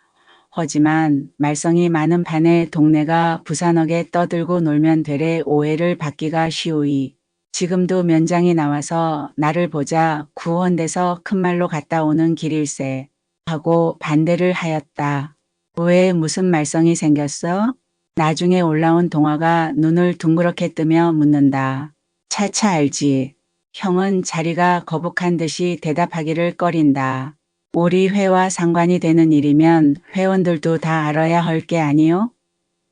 하지만 말썽이 많은 판에 동네가 부산억에 떠들고 놀면 되레 오해를 받기가 쉬우이. 지금도 면장이 나와서 나를 보자 구원돼서 큰말로 갔다 오는 길일세 하고 반대를 하였다. 왜 무슨 말썽이 생겼어? 나중에 올라온 동화가 눈을 둥그렇게 뜨며 묻는다. 차차 알지. 형은 자리가 거북한 듯이 대답하기를 꺼린다. 우리 회와 상관이 되는 일이면 회원들도 다 알아야 할 게 아니요?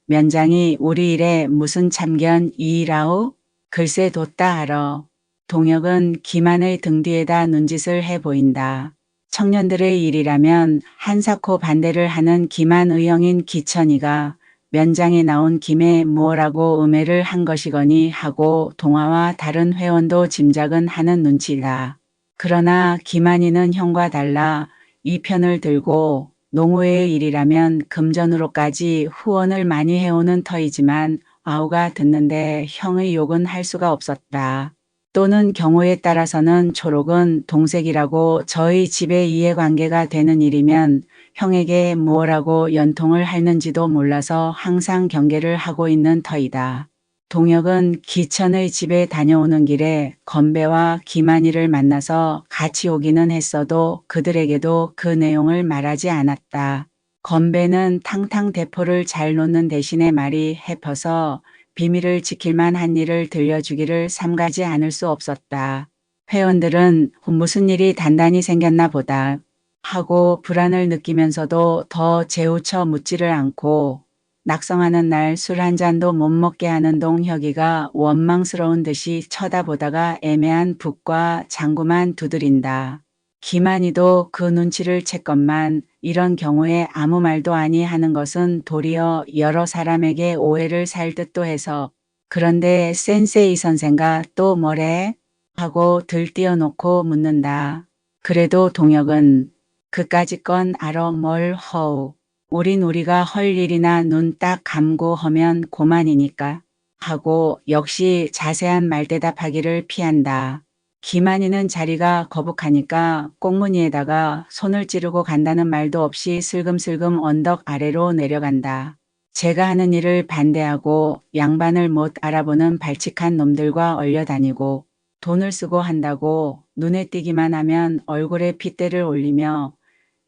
면장이 우리 일에 무슨 참견 이이라오? 글쎄 뒀다 알어. 동혁은 김한의 등 뒤에다 눈짓을 해 보인다. 청년들의 일이라면 한사코 반대를 하는 김한 의형인 기천이가 면장에 나온 김에 무엇라고 음해를 한 것이거니 하고 동화와 다른 회원도 짐작은 하는 눈치다. 그러나 김한이는 형과 달라 이 편을 들고 농우회의 일이라면 금전으로까지 후원을 많이 해오는 터이지만 아우가 듣는데 형의 욕은 할 수가 없었다. 또는 경우에 따라서는 초록은 동색이라고 저희 집의 이해관계가 되는 일이면 형에게 무엇라고 연통을 하는지도 몰라서 항상 경계를 하고 있는 터이다. 동혁은 기천의 집에 다녀오는 길에 건배와 김한이를 만나서 같이 오기는 했어도 그들에게도 그 내용을 말하지 않았다. 건배는 탕탕 대포를 잘 놓는 대신에 말이 해퍼서 비밀을 지킬만 한 일을 들려주기를 삼가지 않을 수 없었다. 회원들은 무슨 일이 단단히 생겼나 보다 하고 불안을 느끼면서도 더 재우쳐 묻지를 않고 낙성하는 날 술 한 잔도 못 먹게 하는 동혁이가 원망스러운 듯이 쳐다보다가 애매한 북과 장구만 두드린다. 김한이도 그 눈치를 챘건만 이런 경우에 아무 말도 아니 하는 것은 도리어 여러 사람에게 오해를 살 듯도 해서 그런데 센세이 선생가 또 뭐래? 하고 들띄어놓고 묻는다. 그래도 동혁은 그까짓 건 알어 뭘 허우. 우린 우리가 헐 일이나 눈 딱 감고 하면 고만이니까 하고 역시 자세한 말대답하기를 피한다. 김한이는 자리가 거북하니까 꽁무니에다가 손을 찌르고 간다는 말도 없이 슬금슬금 언덕 아래로 내려간다. 제가 하는 일을 반대하고 양반을 못 알아보는 발칙한 놈들과 얼려다니고 돈을 쓰고 한다고 눈에 띄기만 하면 얼굴에 핏대를 올리며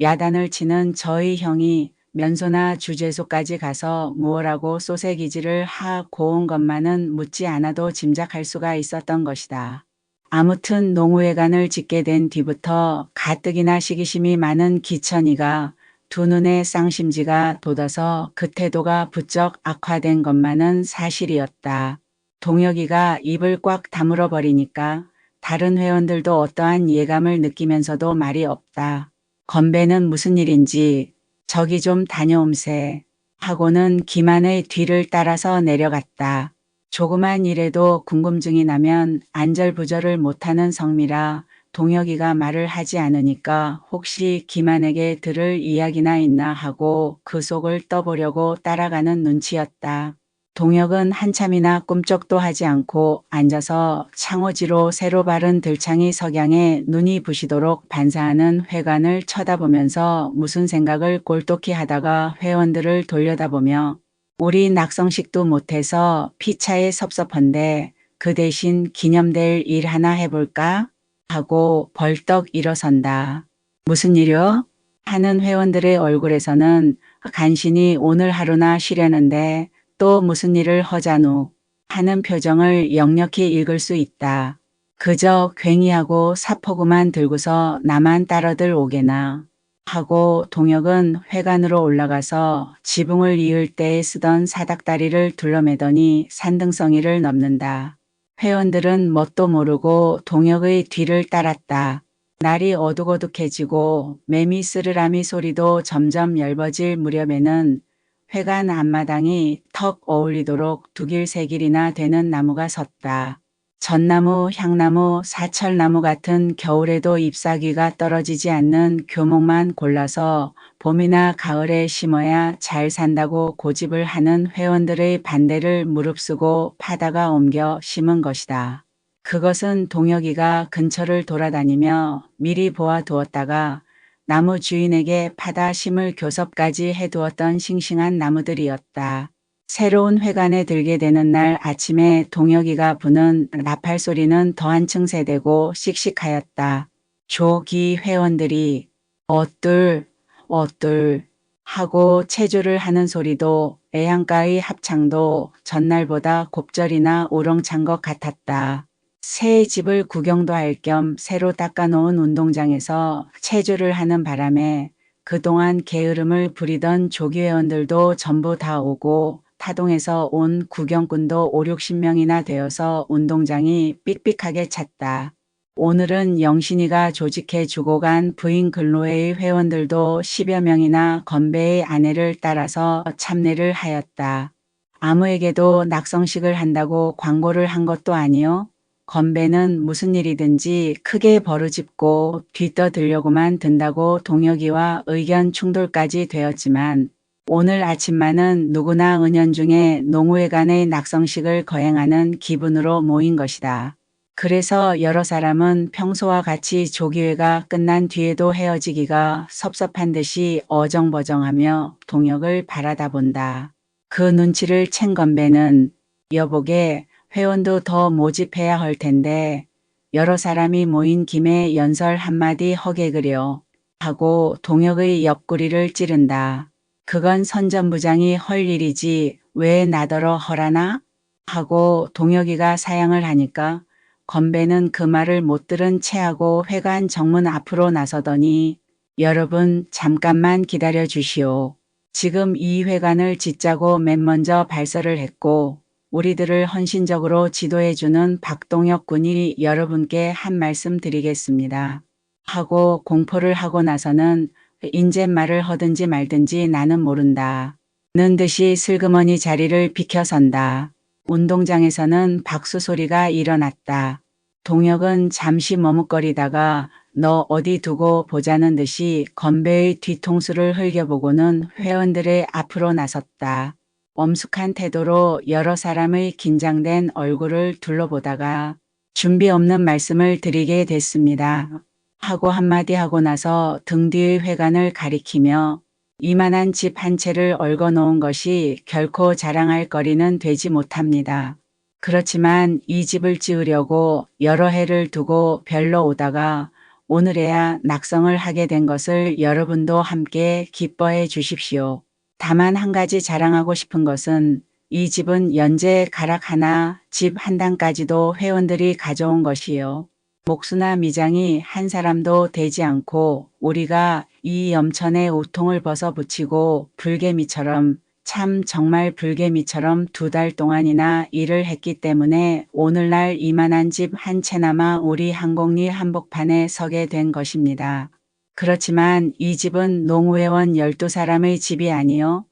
야단을 치는 저희 형이 면소나 주재소까지 가서 무엇라고 소새기지를 하고 온 것만은 묻지 않아도 짐작할 수가 있었던 것이다. 아무튼 농우회관을 짓게 된 뒤부터 가뜩이나 시기심이 많은 기천이가 두 눈에 쌍심지가 돋아서 그 태도가 부쩍 악화된 것만은 사실이었다. 동혁이가 입을 꽉 다물어 버리니까 다른 회원들도 어떠한 예감을 느끼면서도 말이 없다. 건배는 무슨 일인지 저기 좀 다녀옴세 하고는 김한의 뒤를 따라서 내려갔다. 조그만 일에도 궁금증이 나면 안절부절을 못하는 성미라 동혁이가 말을 하지 않으니까 혹시 김한에게 들을 이야기나 있나 하고 그 속을 떠보려고 따라가는 눈치였다. 동혁은 한참이나 꿈쩍도 하지 않고 앉아서 창호지로 새로 바른 들창이 석양에 눈이 부시도록 반사하는 회관을 쳐다보면서 무슨 생각을 꼴똑히 하다가 회원들을 돌려다보며 우리 낙성식도 못해서 피차에 섭섭한데 그 대신 기념될 일 하나 해볼까? 하고 벌떡 일어선다. 무슨 일이요? 하는 회원들의 얼굴에서는 간신히 오늘 하루나 쉬려는데 또 무슨 일을 허자누 하는 표정을 역력히 읽을 수 있다. 그저 괭이하고 사포구만 들고서 나만 따라들 오게나 하고 동혁은 회관으로 올라가서 지붕을 이을 때 쓰던 사닥다리를 둘러매더니 산등성이를 넘는다. 회원들은 뭣도 모르고 동혁의 뒤를 따랐다. 날이 어둑어둑해지고 매미 쓰르라미 소리도 점점 엷어질 무렵에는 회관 앞마당이 턱 어울리도록 두 길 세 길이나 되는 나무가 섰다. 전나무, 향나무, 사철나무 같은 겨울에도 잎사귀가 떨어지지 않는 교목만 골라서 봄이나 가을에 심어야 잘 산다고 고집을 하는 회원들의 반대를 무릅쓰고 파다가 옮겨 심은 것이다. 그것은 동혁이가 근처를 돌아다니며 미리 보아두었다가 나무 주인에게 파다 심을 교섭까지 해두었던 싱싱한 나무들이었다. 새로운 회관에 들게 되는 날 아침에 동혁이가 부는 나팔 소리는 더 한층 세대고 씩씩하였다. 조기 회원들이 어뚤 하고 체조를 하는 소리도 애양가의 합창도 전날보다 곱절이나 우렁찬 것 같았다. 새 집을 구경도 할 겸 새로 닦아놓은 운동장에서 체조를 하는 바람에 그동안 게으름을 부리던 조기회원들도 전부 다 오고 타동에서 온 구경꾼도 5, 60명이나 되어서 운동장이 삑삑하게 찼다. 오늘은 영신이가 조직해 주고 간 부인 근로회의 회원들도 10여 명이나 건배의 아내를 따라서 참례를 하였다. 아무에게도 낙성식을 한다고 광고를 한 것도 아니요. 건배는 무슨 일이든지 크게 벌어집고 뒤떠들려고만 든다고 동혁이와 의견 충돌까지 되었지만 오늘 아침만은 누구나 은연중에 농우회관의 낙성식을 거행하는 기분으로 모인 것이다. 그래서 여러 사람은 평소와 같이 조기회가 끝난 뒤에도 헤어지기가 섭섭한 듯이 어정버정하며 동혁을 바라다 본다. 그 눈치를 챈 건배는 여보게 회원도 더 모집해야 할 텐데 여러 사람이 모인 김에 연설 한마디 허게 그려 하고 동혁의 옆구리를 찌른다. 그건 선전부장이 헐 일이지 왜 나더러 허라나? 하고 동혁이가 사양을 하니까 건배는 그 말을 못 들은 채하고 회관 정문 앞으로 나서더니 여러분 잠깐만 기다려 주시오. 지금 이 회관을 짓자고 맨 먼저 발설을 했고 우리들을 헌신적으로 지도해주는 박동혁 군이 여러분께 한 말씀 드리겠습니다. 하고 공포를 하고 나서는 인젬말을 하든지 말든지 나는 모른다. 는 듯이 슬그머니 자리를 비켜선다. 운동장에서는 박수 소리가 일어났다. 동혁은 잠시 머뭇거리다가 너 어디 두고 보자는 듯이 건배의 뒤통수를 흘겨보고는 회원들의 앞으로 나섰다. 엄숙한 태도로 여러 사람의 긴장된 얼굴을 둘러보다가 준비 없는 말씀을 드리게 됐습니다. 하고 한마디 하고 나서 등 뒤의 회관을 가리키며 이만한 집 한 채를 얽어 놓은 것이 결코 자랑할 거리는 되지 못합니다. 그렇지만 이 집을 지으려고 여러 해를 두고 별로 오다가 오늘에야 낙성을 하게 된 것을 여러분도 함께 기뻐해 주십시오. 다만 한 가지 자랑하고 싶은 것은 이 집은 연재 가락 하나, 집 한 단까지도 회원들이 가져온 것이요. 목수나 미장이 한 사람도 되지 않고 우리가 이 염천에 우통을 벗어 붙이고 불개미처럼 참 정말 불개미처럼 2달 동안이나 일을 했기 때문에 오늘날 이만한 집 한 채나마 우리 한곡리 한복판에 서게 된 것입니다. 그렇지만 이 집은 농우회원 12사람의 집이 아니요.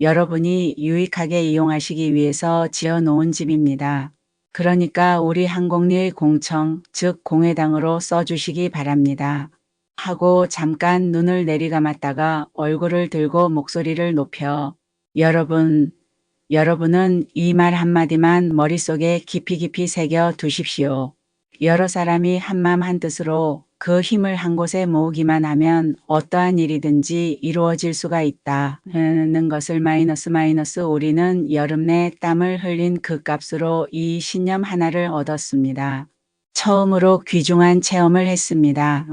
여러분이 유익하게 이용하시기 위해서 지어놓은 집입니다. 그러니까 우리 한곡리의 공청, 즉 공회당으로 써주시기 바랍니다. 하고 잠깐 눈을 내리감았다가 얼굴을 들고 목소리를 높여 여러분은 이 말 한마디만 머릿속에 깊이 새겨 두십시오. 여러 사람이 한마음 한뜻으로 그 힘을 한 곳에 모으기만 하면 어떠한 일이든지 이루어질 수가 있다는 것을 마이너스 우리는 여름 내 땀을 흘린 그 값으로 이 신념 하나를 얻었습니다. 처음으로 귀중한 체험을 했습니다.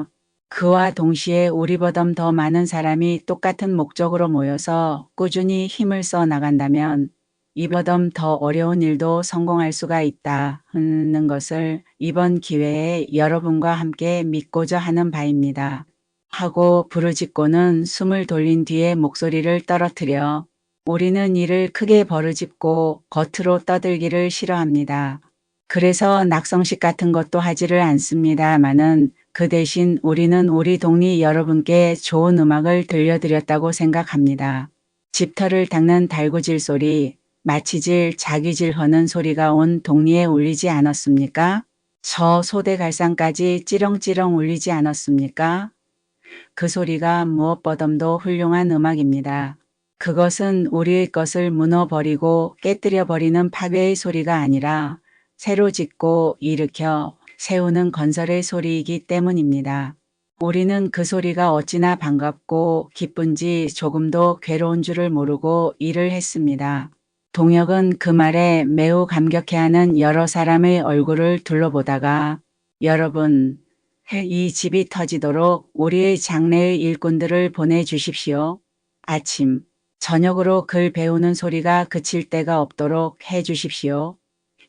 그와 동시에 우리보다 더 많은 사람이 똑같은 목적으로 모여서 꾸준히 힘을 써 나간다면 이보다 더 어려운 일도 성공할 수가 있다는 것을 이번 기회에 여러분과 함께 믿고자 하는 바입니다. 하고 부르짖고는 숨을 돌린 뒤에 목소리를 떨어뜨려 우리는 일을 크게 버르짖고 겉으로 떠들기를 싫어합니다. 그래서 낙성식 같은 것도 하지를 않습니다마는 그 대신 우리는 우리 동리 여러분께 좋은 음악을 들려드렸다고 생각합니다. 집터를 닦는 달구질 소리, 마치질, 자기질 하는 소리가 온 동리에 울리지 않았습니까? 저 소대갈상까지 찌렁찌렁 울리지 않았습니까? 그 소리가 무엇보다도 훌륭한 음악입니다. 그것은 우리의 것을 무너버리고 깨뜨려버리는 파괴의 소리가 아니라 새로 짓고 일으켜 세우는 건설의 소리이기 때문입니다. 우리는 그 소리가 어찌나 반갑고 기쁜지 조금도 괴로운 줄을 모르고 일을 했습니다. 동혁은 그 말에 매우 감격해하는 여러 사람의 얼굴을 둘러보다가 여러분, 이 집이 터지도록 우리의 장래의 일꾼들을 보내주십시오. 아침, 저녁으로 글 배우는 소리가 그칠 데가 없도록 해주십시오.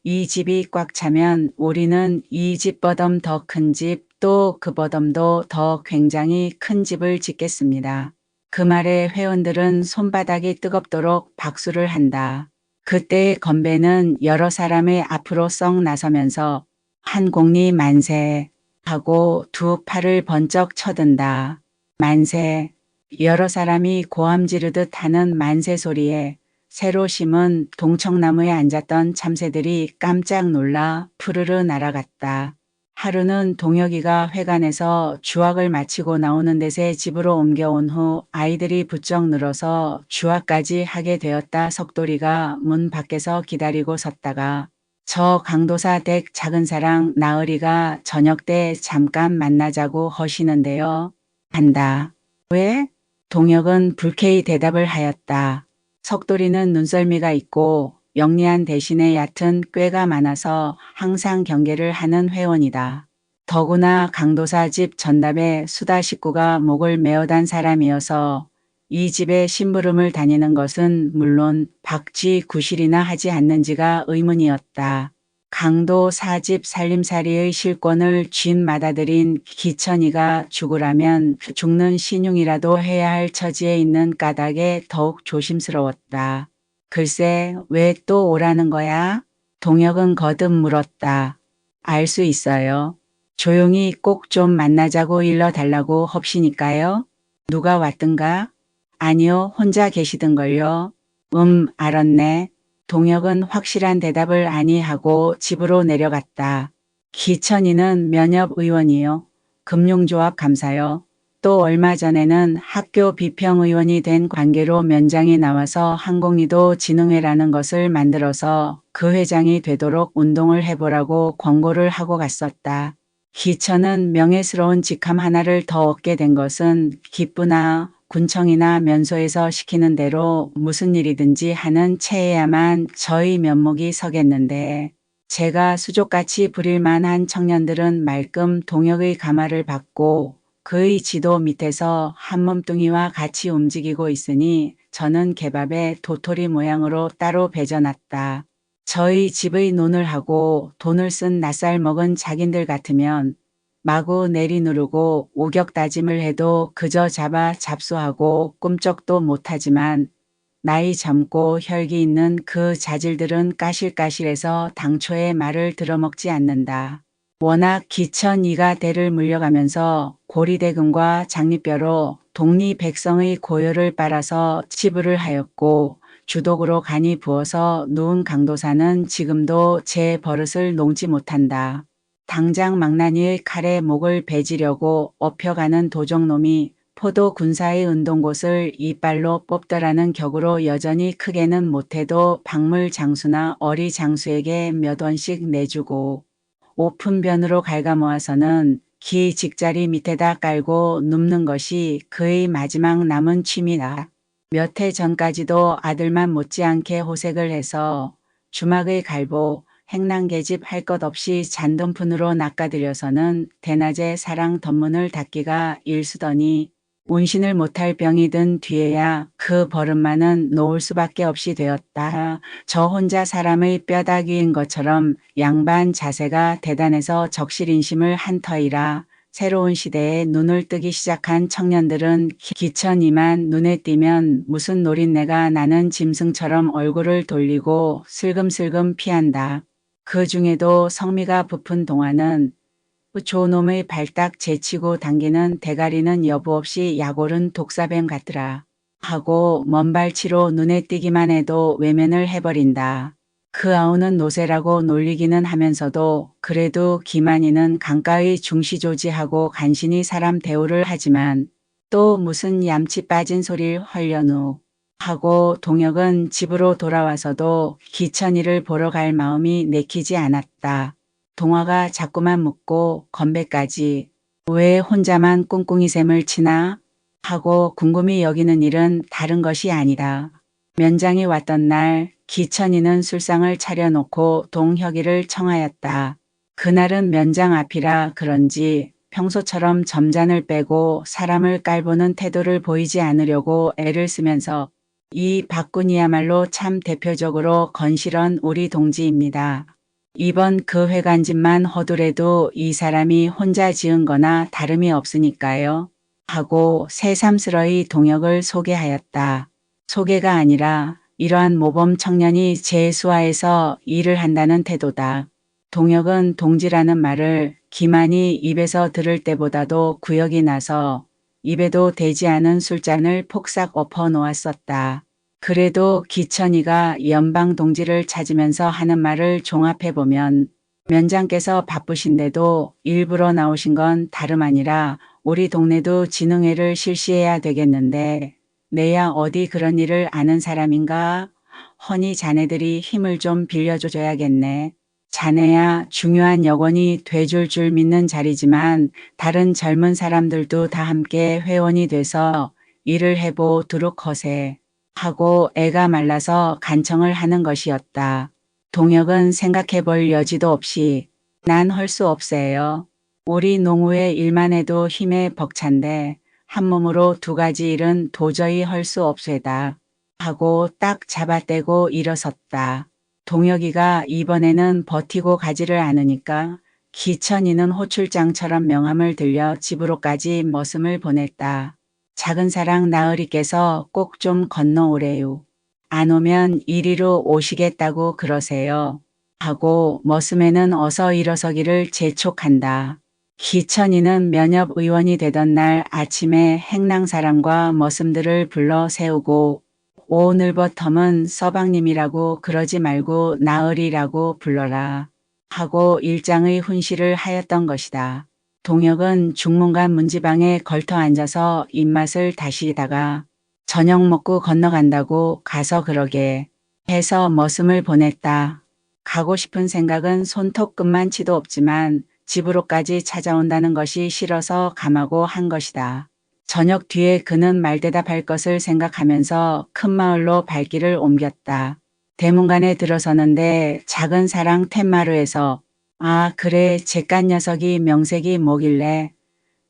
이 집이 꽉 차면 우리는 이 집보다 더 큰 집, 또 그보담도 더 굉장히 큰 집을 짓겠습니다. 그 말에 회원들은 손바닥이 뜨겁도록 박수를 한다. 그때의 건배는 여러 사람의 앞으로 썩 나서면서 한공리 만세 하고 두 팔을 번쩍 쳐든다. 만세. 여러 사람이 고함 지르듯 하는 만세 소리에 새로 심은 동청나무에 앉았던 참새들이 깜짝 놀라 푸르르 날아갔다. 하루는 동혁이가 회관에서 주학을 마치고 나오는 데새 집으로 옮겨온 후 아이들이 부쩍 늘어서 주학까지 하게 되었다. 석돌이가 문 밖에서 기다리고 섰다가 저 강도사 댁 작은 사랑 나으리가 저녁 때 잠깐 만나자고 하시는데요. 한다. 왜? 동혁은 불쾌히 대답을 하였다. 석돌이는 눈썰미가 있고 영리한 대신에 얕은 꾀가 많아서 항상 경계를 하는 회원이다. 더구나 강도사 집 전답에 수다 식구가 목을 메어단 사람이어서 이 집에 심부름을 다니는 것은 물론 박쥐 구실이나 하지 않는지가 의문이었다. 강도 사집 살림살이의 실권을 쥔 기천이가 죽으라면 죽는 신용이라도 해야 할 처지에 있는 까닭에 더욱 조심스러웠다. 글쎄, 왜 또 오라는 거야? 동혁은 거듭 물었다. 알 수 있어요. 조용히 꼭 좀 만나자고 일러달라고 합시니까요. 누가 왔든가? 아니요, 혼자 계시던걸요. 알았네. 동혁은 확실한 대답을 아니하고 집으로 내려갔다. 기천이는 면협의원이요. 금융조합 감사요. 또 얼마 전에는 학교 비평의원이 된 관계로 면장에 나와서 한공리도 진흥회라는 것을 만들어서 그 회장이 되도록 운동을 해보라고 권고를 하고 갔었다. 기천은 명예스러운 직함 하나를 더 얻게 된 것은 기쁘나 군청이나 면소에서 시키는 대로 무슨 일이든지 하는 체에야만 저의 면목이 서겠는데 제가 수족같이 부릴 만한 청년들은 말끔 동혁의 가마를 받고 그의 지도 밑에서 한 몸뚱이와 같이 움직이고 있으니 저는 개밥에 도토리 모양으로 따로 배져놨다. 저희 집의 논을 하고 돈을 쓴 낯살 먹은 자긴들 같으면 마구 내리누르고 오격다짐을 해도 그저 잡아 잡수하고 꿈쩍도 못하지만 나이 젊고 혈기 있는 그 자질들은 까실까실해서 당초의 말을 들어먹지 않는다. 워낙 기천이가 대를 물려가면서 고리대금과 장리뼈로 독리 백성의 고열을 빨아서 치부를 하였고 주독으로 간이 부어서 누운 강도사는 지금도 제 버릇을 놓지 못한다. 당장 망나니의 칼에 목을 베지려고 업혀가는 도적놈이 포도 군사의 은동곳을 이빨로 뽑더라는 격으로 여전히 크게는 못해도 박물 장수나 어리 장수에게 몇 원씩 내주고 오픈변으로 갉아모아서는 기 직자리 밑에다 깔고 눕는 것이 그의 마지막 남은 취미다. 몇 해 전까지도 아들만 못지않게 호색을 해서 주막의 갈보, 행랑계집 할 것 없이 잔돈푼으로 낚아들여서는 대낮에 사랑 덧문을 닫기가 일수더니 운신을 못할 병이 든 뒤에야 그 버릇만은 놓을 수밖에 없이 되었다. 저 혼자 사람의 뼈다귀인 것처럼 양반 자세가 대단해서 적실인심을 한 터이라 새로운 시대에 눈을 뜨기 시작한 청년들은 기천이만 눈에 띄면 무슨 노린내가 나는 짐승처럼 얼굴을 돌리고 슬금슬금 피한다. 그 중에도 성미가 부푼 동화는 조놈의 발딱 제치고 당기는 대가리는 여부 없이 약오른 독사뱀 같더라. 하고 먼발치로 눈에 띄기만 해도 외면을 해버린다. 그 아우는 노새라고 놀리기는 하면서도 그래도 기만이는 강가의 중시조지하고 간신히 사람 대우를 하지만 또 무슨 얌치 빠진 소리를 헐려누 하고 동혁은 집으로 돌아와서도 기천이를 보러 갈 마음이 내키지 않았다. 동화가 자꾸만 묻고 건배까지 왜 혼자만 꿍꿍이 셈을 치나 하고 궁금히 여기는 일은 다른 것이 아니다. 면장이 왔던 날 기천이는 술상을 차려놓고 동혁이를 청하였다. 그날은 면장 앞이라 그런지 평소처럼 점잔을 빼고 사람을 깔보는 태도를 보이지 않으려고 애를 쓰면서 이 박군이야말로 참 대표적으로 건실한 우리 동지입니다. 이번 그 회관집만 허두래도 이 사람이 혼자 지은 거나 다름이 없으니까요. 하고 새삼스러이 동혁을 소개하였다. 소개가 아니라 이러한 모범 청년이 제 수하에서 일을 한다는 태도다. 동혁은 동지라는 말을 기만이 입에서 들을 때보다도 구역이 나서 입에도 대지 않은 술잔을 폭삭 엎어 놓았었다. 그래도 기천이가 연방 동지를 찾으면서 하는 말을 종합해보면 면장께서 바쁘신데도 일부러 나오신 건 다름 아니라 우리 동네도 진흥회를 실시해야 되겠는데 내야 어디 그런 일을 아는 사람인가? 허니 자네들이 힘을 좀 빌려줘야겠네. 자네야 중요한 여건이 돼줄 줄 믿는 자리지만 다른 젊은 사람들도 다 함께 회원이 돼서 일을 해보도록 허세. 하고 애가 말라서 간청을 하는 것이었다. 동혁은 생각해볼 여지도 없이 난 할 수 없어요. 우리 농우의 일만 해도 힘에 벅찬데 한 몸으로 두 가지 일은 도저히 할 수 없쇠다. 하고 딱 잡아떼고 일어섰다. 동혁이가 이번에는 버티고 가지를 않으니까 기천이는 호출장처럼 명함을 들려 집으로까지 머슴을 보냈다. 작은 사랑 나으리께서 꼭 좀 건너오래요. 안 오면 이리로 오시겠다고 그러세요. 하고 머슴에는 어서 일어서기를 재촉한다. 기천이는 면협의원이 되던 날 아침에 행랑사람과 머슴들을 불러 세우고 오늘버텀은 서방님이라고 그러지 말고 나으리라고 불러라 하고 일장의 훈시를 하였던 것이다. 동혁은 중문관 문지방에 걸터 앉아서 입맛을 다시다가 저녁 먹고 건너간다고 가서 그러게 해서 머슴을 보냈다. 가고 싶은 생각은 손톱끝만치도 없지만 집으로까지 찾아온다는 것이 싫어서 감하고 한 것이다. 저녁 뒤에 그는 말대답할 것을 생각하면서 큰 마을로 발길을 옮겼다. 대문간에 들어서는데 작은 사랑 텐마루에서 아 그래 잿간 녀석이 명색이 뭐길래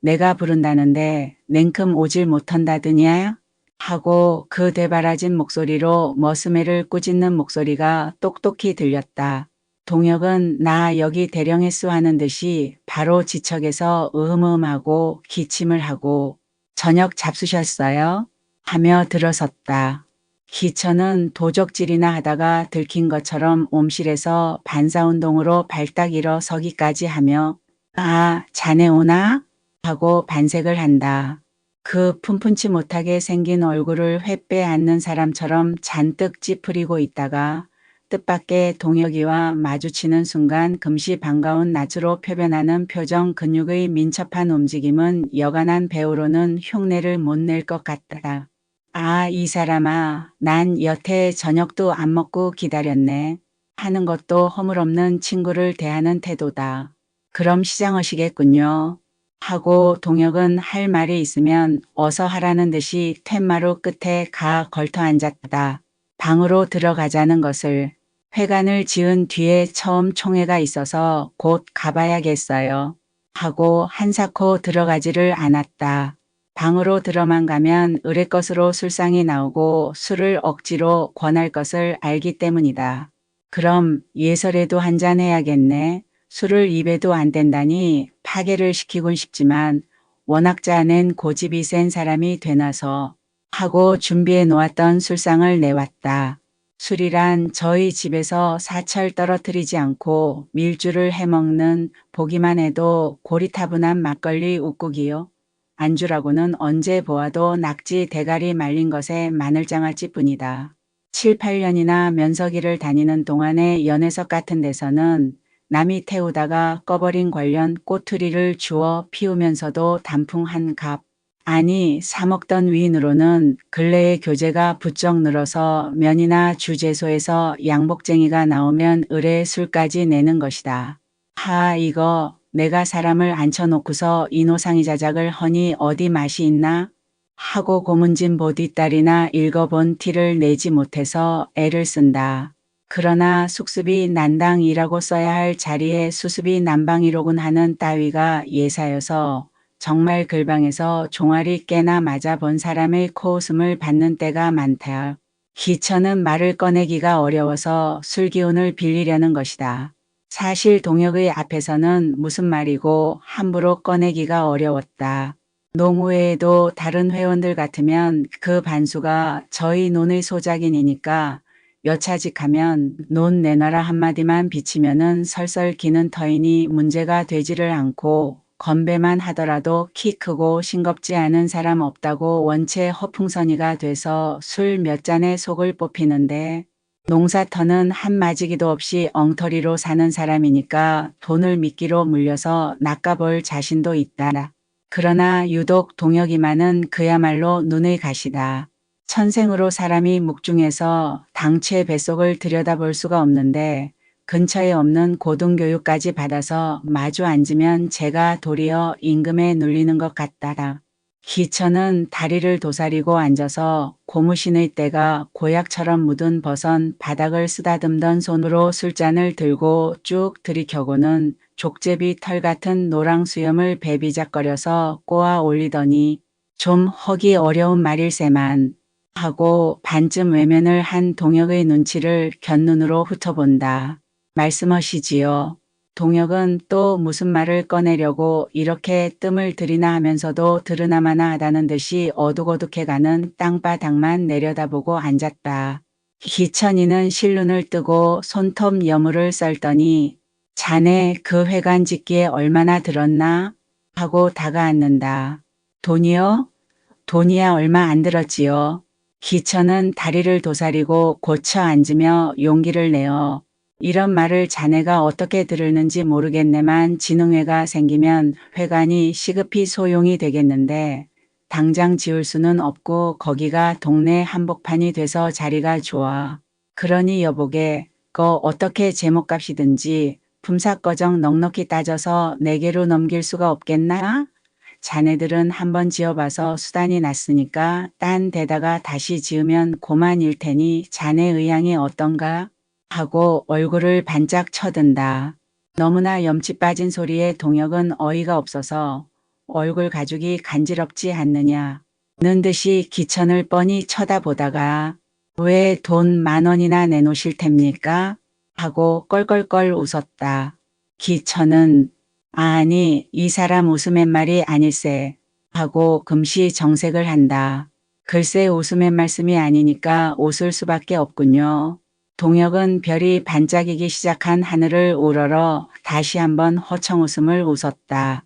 내가 부른다는데 냉큼 오질 못한다더냐 하고 그 대바라진 목소리로 머스매를 꾸짖는 목소리가 똑똑히 들렸다. 동혁은 나 여기 대령했수 하는 듯이 바로 지척에서 으흠하고 기침을 하고 저녁 잡수셨어요? 하며 들어섰다. 기천은 도적질이나 하다가 들킨 것처럼 옴실에서 반사운동으로 발딱 일어서기까지 하며 아 자네 오나? 하고 반색을 한다. 그 푼푼치 못하게 생긴 얼굴을 횃배 앉는 사람처럼 잔뜩 찌푸리고 있다가 뜻밖의 동혁이와 마주치는 순간 금시 반가운 낯으로 표변하는 표정 근육의 민첩한 움직임은 여간한 배우로는 흉내를 못 낼 것 같다. 아, 이 사람아, 난 여태 저녁도 안 먹고 기다렸네. 하는 것도 허물없는 친구를 대하는 태도다. 그럼 시장하시겠군요. 하고 동혁은 할 말이 있으면 어서 하라는 듯이 텐마루 끝에 가 걸터 앉았다. 방으로 들어가자는 것을 회관을 지은 뒤에 처음 총회가 있어서 곧 가봐야겠어요. 하고 한사코 들어가지를 않았다. 방으로 들어만 가면 의뢰 것으로 술상이 나오고 술을 억지로 권할 것을 알기 때문이다. 그럼 예설에도 한잔 해야겠네. 술을 입에도 안 댄다니 파괴를 시키곤 싶지만 워낙 짜낸 고집이 센 사람이 되나서 하고 준비해 놓았던 술상을 내왔다. 술이란 저희 집에서 사철 떨어뜨리지 않고 밀주를 해먹는 보기만 해도 고리타분한 막걸리 웃국이요. 안주라고는 언제 보아도 낙지 대가리 말린 것에 마늘장아찌뿐이다. 7, 8년이나 면석이를 다니는 동안의 연회석 같은 데서는 남이 태우다가 꺼버린 관련 꼬투리를 주워 피우면서도 단풍 한 갑, 아니 사 먹던 위인으로는 근래의 교제가 부쩍 늘어서 면이나 주재소에서 양복쟁이가 나오면 의뢰 술까지 내는 것이다. 하 이거 내가 사람을 앉혀놓고서 이노상이 자작을 허니 어디 맛이 있나? 하고 고문진 보뒷다리나 읽어본 티를 내지 못해서 애를 쓴다. 그러나 숙습이 난당이라고 써야 할 자리에 수습이 난방이로군 하는 따위가 예사여서 정말 글방에서 종아리 깨나 맞아 본 사람의 코웃음을 받는 때가 많다. 기천은 말을 꺼내기가 어려워서 술기운을 빌리려는 것이다. 사실 동혁의 앞에서는 무슨 말이고 함부로 꺼내기가 어려웠다. 농후회에도 다른 회원들 같으면 그 반수가 저희 논의 소작인이니까 여차직하면 논 내놔라 한마디만 비치면은 설설 기는 터이니 문제가 되지를 않고 건배만 하더라도 키 크고 싱겁지 않은 사람 없다고 원체 허풍선이가 돼서 술 몇 잔에 속을 뽑히는데 농사터는 한마지기도 없이 엉터리로 사는 사람이니까 돈을 미끼로 물려서 낚아볼 자신도 있다. 그러나 유독 동혁이만은 그야말로 눈의 가시다. 천생으로 사람이 묵중해서 당최 뱃속을 들여다볼 수가 없는데 근처에 없는 고등교육까지 받아서 마주 앉으면 제가 도리어 임금에 눌리는 것 같다라. 기천은 다리를 도사리고 앉아서 고무신의 때가 고약처럼 묻은 버선 바닥을 쓰다듬던 손으로 술잔을 들고 쭉 들이켜고는 족제비 털 같은 노랑 수염을 배비작거려서 꼬아 올리더니 좀 허기 어려운 말일세만 하고 반쯤 외면을 한 동혁의 눈치를 곁눈으로 훑어본다. 말씀하시지요. 동혁은 또 무슨 말을 꺼내려고 이렇게 뜸을 들이나 하면서도 들으나마나 하다는 듯이 어둑어둑해가는 땅바닥만 내려다보고 앉았다. 기천이는 실눈을 뜨고 손톱 여물을 썰더니 자네 그 회관 짓기에 얼마나 들었나? 하고 다가앉는다. 돈이요? 돈이야 얼마 안 들었지요. 기천은 다리를 도사리고 고쳐 앉으며 용기를 내어 이런 말을 자네가 어떻게 들을는지 모르겠네만 진흥회가 생기면 회관이 시급히 소용이 되겠는데 당장 지을 수는 없고 거기가 동네 한복판이 돼서 자리가 좋아. 그러니 여보게 거 어떻게 제목값이든지 품삯거정 넉넉히 따져서 내게로 넘길 수가 없겠나? 자네들은 한번 지어봐서 수단이 났으니까 딴 데다가 다시 지으면 고만일 테니 자네 의향이 어떤가? 하고 얼굴을 반짝 쳐든다. 너무나 염치 빠진 소리에 동혁은 어이가 없어서 얼굴 가죽이 간지럽지 않느냐 는 듯이 기천을 뻔히 쳐다보다가 왜 돈 10,000원이나 내놓으실 탭니까? 하고 껄껄껄 웃었다. 기천은 아니 이 사람 웃음의 말이 아닐세 하고 금시 정색을 한다. 글쎄 웃음의 말씀이 아니니까 웃을 수밖에 없군요. 동혁은 별이 반짝이기 시작한 하늘을 우러러 다시 한번 허청웃음을 웃었다.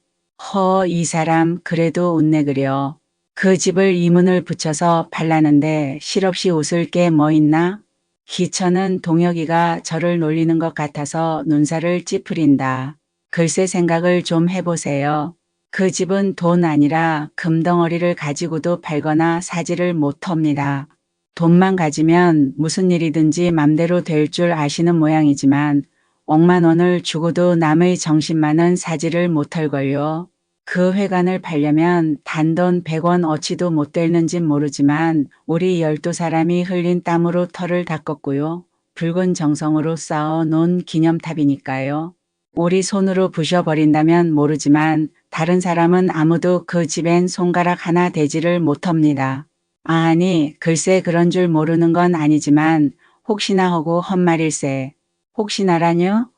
허 이 사람 그래도 웃네 그려. 그 집을 이문을 붙여서 팔라는데 실없이 웃을 게 뭐 있나? 기천은 동혁이가 저를 놀리는 것 같아서 눈살을 찌푸린다. 글쎄 생각을 좀 해보세요. 그 집은 돈 아니라 금덩어리를 가지고도 팔거나 사지를 못합니다. 돈만 가지면 무슨 일이든지 맘대로 될 줄 아시는 모양이지만 억만 원을 주고도 남의 정신만은 사지를 못할걸요. 그 회관을 팔려면 단돈 100원 어치도 못 되는진 모르지만 우리 12사람이 흘린 땀으로 털을 닦았고요. 붉은 정성으로 쌓아 놓은 기념탑이니까요. 우리 손으로 부셔버린다면 모르지만 다른 사람은 아무도 그 집엔 손가락 하나 대지를 못합니다. 아니 글쎄 그런 줄 모르는 건 아니지만 혹시나 하고 헛말일세. 혹시나라뇨?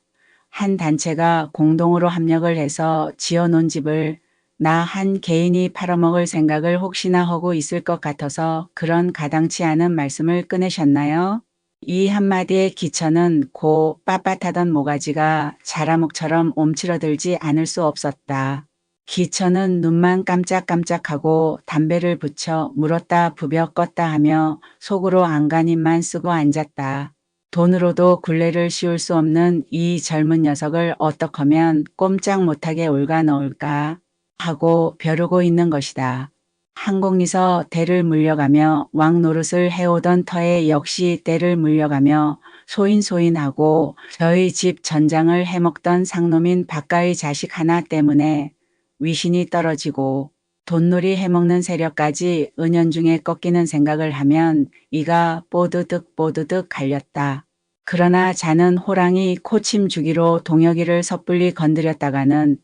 한 단체가 공동으로 합력을 해서 지어놓은 집을 나 한 개인이 팔아먹을 생각을 혹시나 하고 있을 것 같아서 그런 가당치 않은 말씀을 꺼내셨나요? 이 한마디에 기천은 고 빳빳하던 모가지가 자라묵처럼 옴츠러들지 않을 수 없었다. 기천은 눈만 깜짝깜짝하고 담배를 붙여 물었다 부벼 껐다 하며 속으로 안간힘만 쓰고 앉았다. 돈으로도 굴레를 씌울 수 없는 이 젊은 녀석을 어떡하면 꼼짝 못하게 올가 넣을까 하고 벼르고 있는 것이다. 항공리서 대를 물려가며 왕 노릇을 해오던 터에 역시 대를 물려가며 소인소인하고 저희 집 전장을 해먹던 상놈인 박가의 자식 하나 때문에 위신이 떨어지고 돈놀이 해먹는 세력까지 은연중에 꺾이는 생각을 하면 이가 뽀드득 뽀드득 갈렸다. 그러나 자는 호랑이 코침 주기로 동혁이를 섣불리 건드렸다가는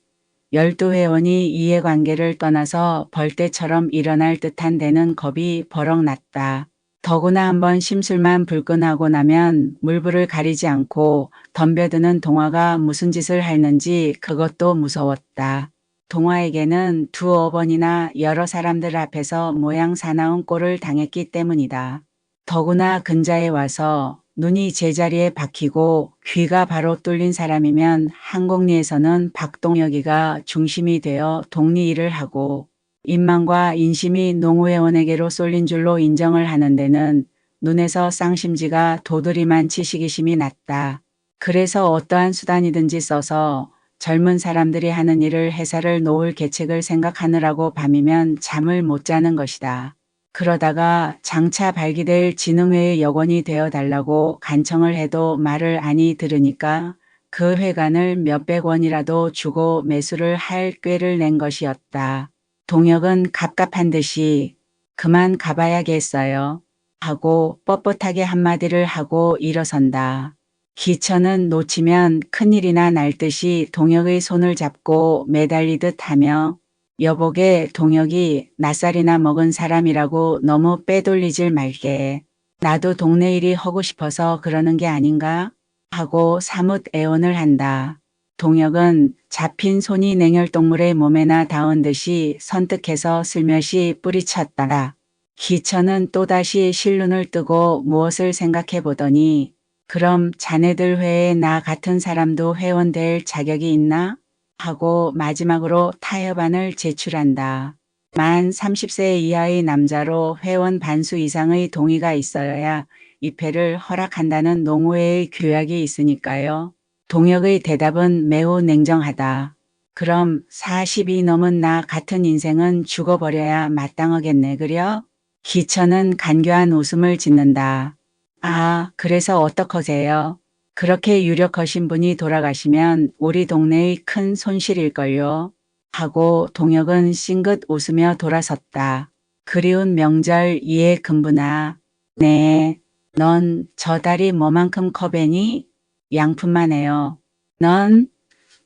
12회원이 이해관계를 떠나서 벌떼처럼 일어날 듯한 데는 겁이 버럭 났다. 더구나 한번 심술만 불끈하고 나면 물불을 가리지 않고 덤벼드는 동화가 무슨 짓을 할는지 그것도 무서웠다. 동화에게는 두어 번이나 여러 사람들 앞에서 모양 사나운 꼴을 당했기 때문이다. 더구나 근자에 와서 눈이 제자리에 박히고 귀가 바로 뚫린 사람이면 항공리에서는 박동혁이가 중심이 되어 독리 일을 하고 인망과 인심이 농우회원에게로 쏠린 줄로 인정을 하는 데는 눈에서 쌍심지가 도드리만치 시기심이 났다. 그래서 어떠한 수단이든지 써서 젊은 사람들이 하는 일을 해살을 놓을 계책을 생각하느라고 밤이면 잠을 못 자는 것이다. 그러다가 장차 발기될 진흥회의 여건이 되어달라고 간청을 해도 말을 아니 들으니까 그 회관을 몇백 원이라도 주고 매수를 할 꾀를 낸 것이었다. 동혁은 갑갑한 듯이 그만 가봐야겠어요 하고 뻣뻣하게 한마디를 하고 일어선다. 기천은 놓치면 큰일이나 날 듯이 동혁의 손을 잡고 매달리듯 하며 여보게 동혁이 낯살이나 먹은 사람이라고 너무 빼돌리질 말게. 나도 동네 일이 하고 싶어서 그러는 게 아닌가? 하고 사뭇 애원을 한다. 동혁은 잡힌 손이 냉혈동물의 몸에나 닿은 듯이 선뜩해서 슬며시 뿌리쳤더라. 기천은 또다시 실눈을 뜨고 무엇을 생각해 보더니 그럼 자네들 회에 나 같은 사람도 회원될 자격이 있나? 하고 마지막으로 타협안을 제출한다. 만 30세 이하의 남자로 회원 반수 이상의 동의가 있어야 입회를 허락한다는 농우회의 규약이 있으니까요. 동혁의 대답은 매우 냉정하다. 그럼 40이 넘은 나 같은 인생은 죽어버려야 마땅하겠네 그려? 기천은 간교한 웃음을 짓는다. 아, 그래서 어떡하세요? 그렇게 유력하신 분이 돌아가시면 우리 동네의 큰 손실일걸요. 하고 동혁은 싱긋 웃으며 돌아섰다. 그리운 명절 이에 금분아. 네, 넌 저 달이 뭐만큼 커배니? 양푼만 해요. 넌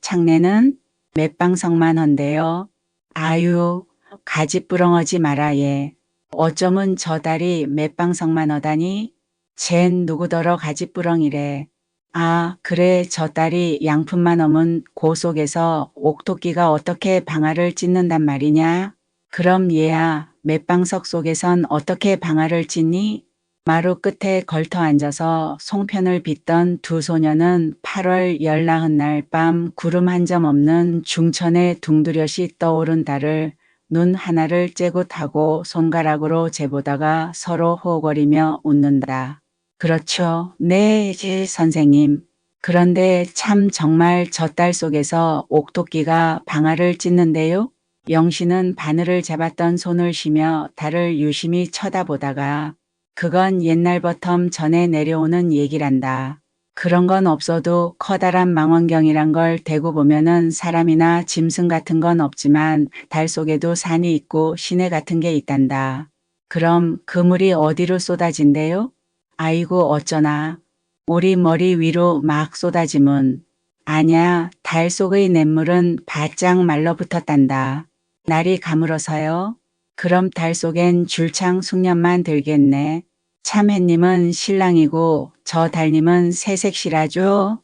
창내는 맷방석만 헌데요. 아유, 가지부렁하지 마라 얘. 어쩌면 저 달이 맷방석만 하다니? 쟨 누구더러 가지부렁이래. 아, 그래 저 딸이 양푼만 넘은 고 속에서 옥토끼가 어떻게 방아를 찢는단 말이냐? 그럼 얘야 맷방석 속에선 어떻게 방아를 찢니? 마루 끝에 걸터 앉아서 송편을 빚던 두 소녀는 8월 열나흔 날 밤 구름 한 점 없는 중천에 둥두렷이 떠오른 달을 눈 하나를 째고 타고 손가락으로 재보다가 서로 호호거리며 웃는다. 그렇죠. 네, 선생님. 그런데 참 정말 저 딸 속에서 옥토끼가 방아를 찢는데요. 영신은 바늘을 잡았던 손을 쉬며 달을 유심히 쳐다보다가 그건 옛날버텀 전에 내려오는 얘기란다. 그런 건 없어도 커다란 망원경이란 걸 대고 보면은 사람이나 짐승 같은 건 없지만 달 속에도 산이 있고 시내 같은 게 있단다. 그럼 그 물이 어디로 쏟아진대요? 아이고 어쩌나. 우리 머리 위로 막 쏟아지문. 아냐, 달 속의 냇물은 바짝 말러붙었단다. 날이 가물어서요. 그럼 달 속엔 줄창 숙련만 들겠네. 참해님은 신랑이고 저 달님은 새색시라죠.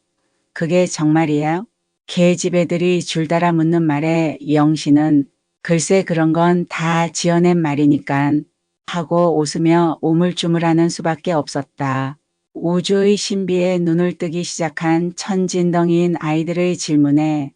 그게 정말이야? 개집 애들이 줄달아 묻는 말에 영신은 글쎄 그런 건 다 지어낸 말이니깐 하고 웃으며 우물쭈물하는 수밖에 없었다. 우주의 신비에 눈을 뜨기 시작한 천진덩이인 아이들의 질문에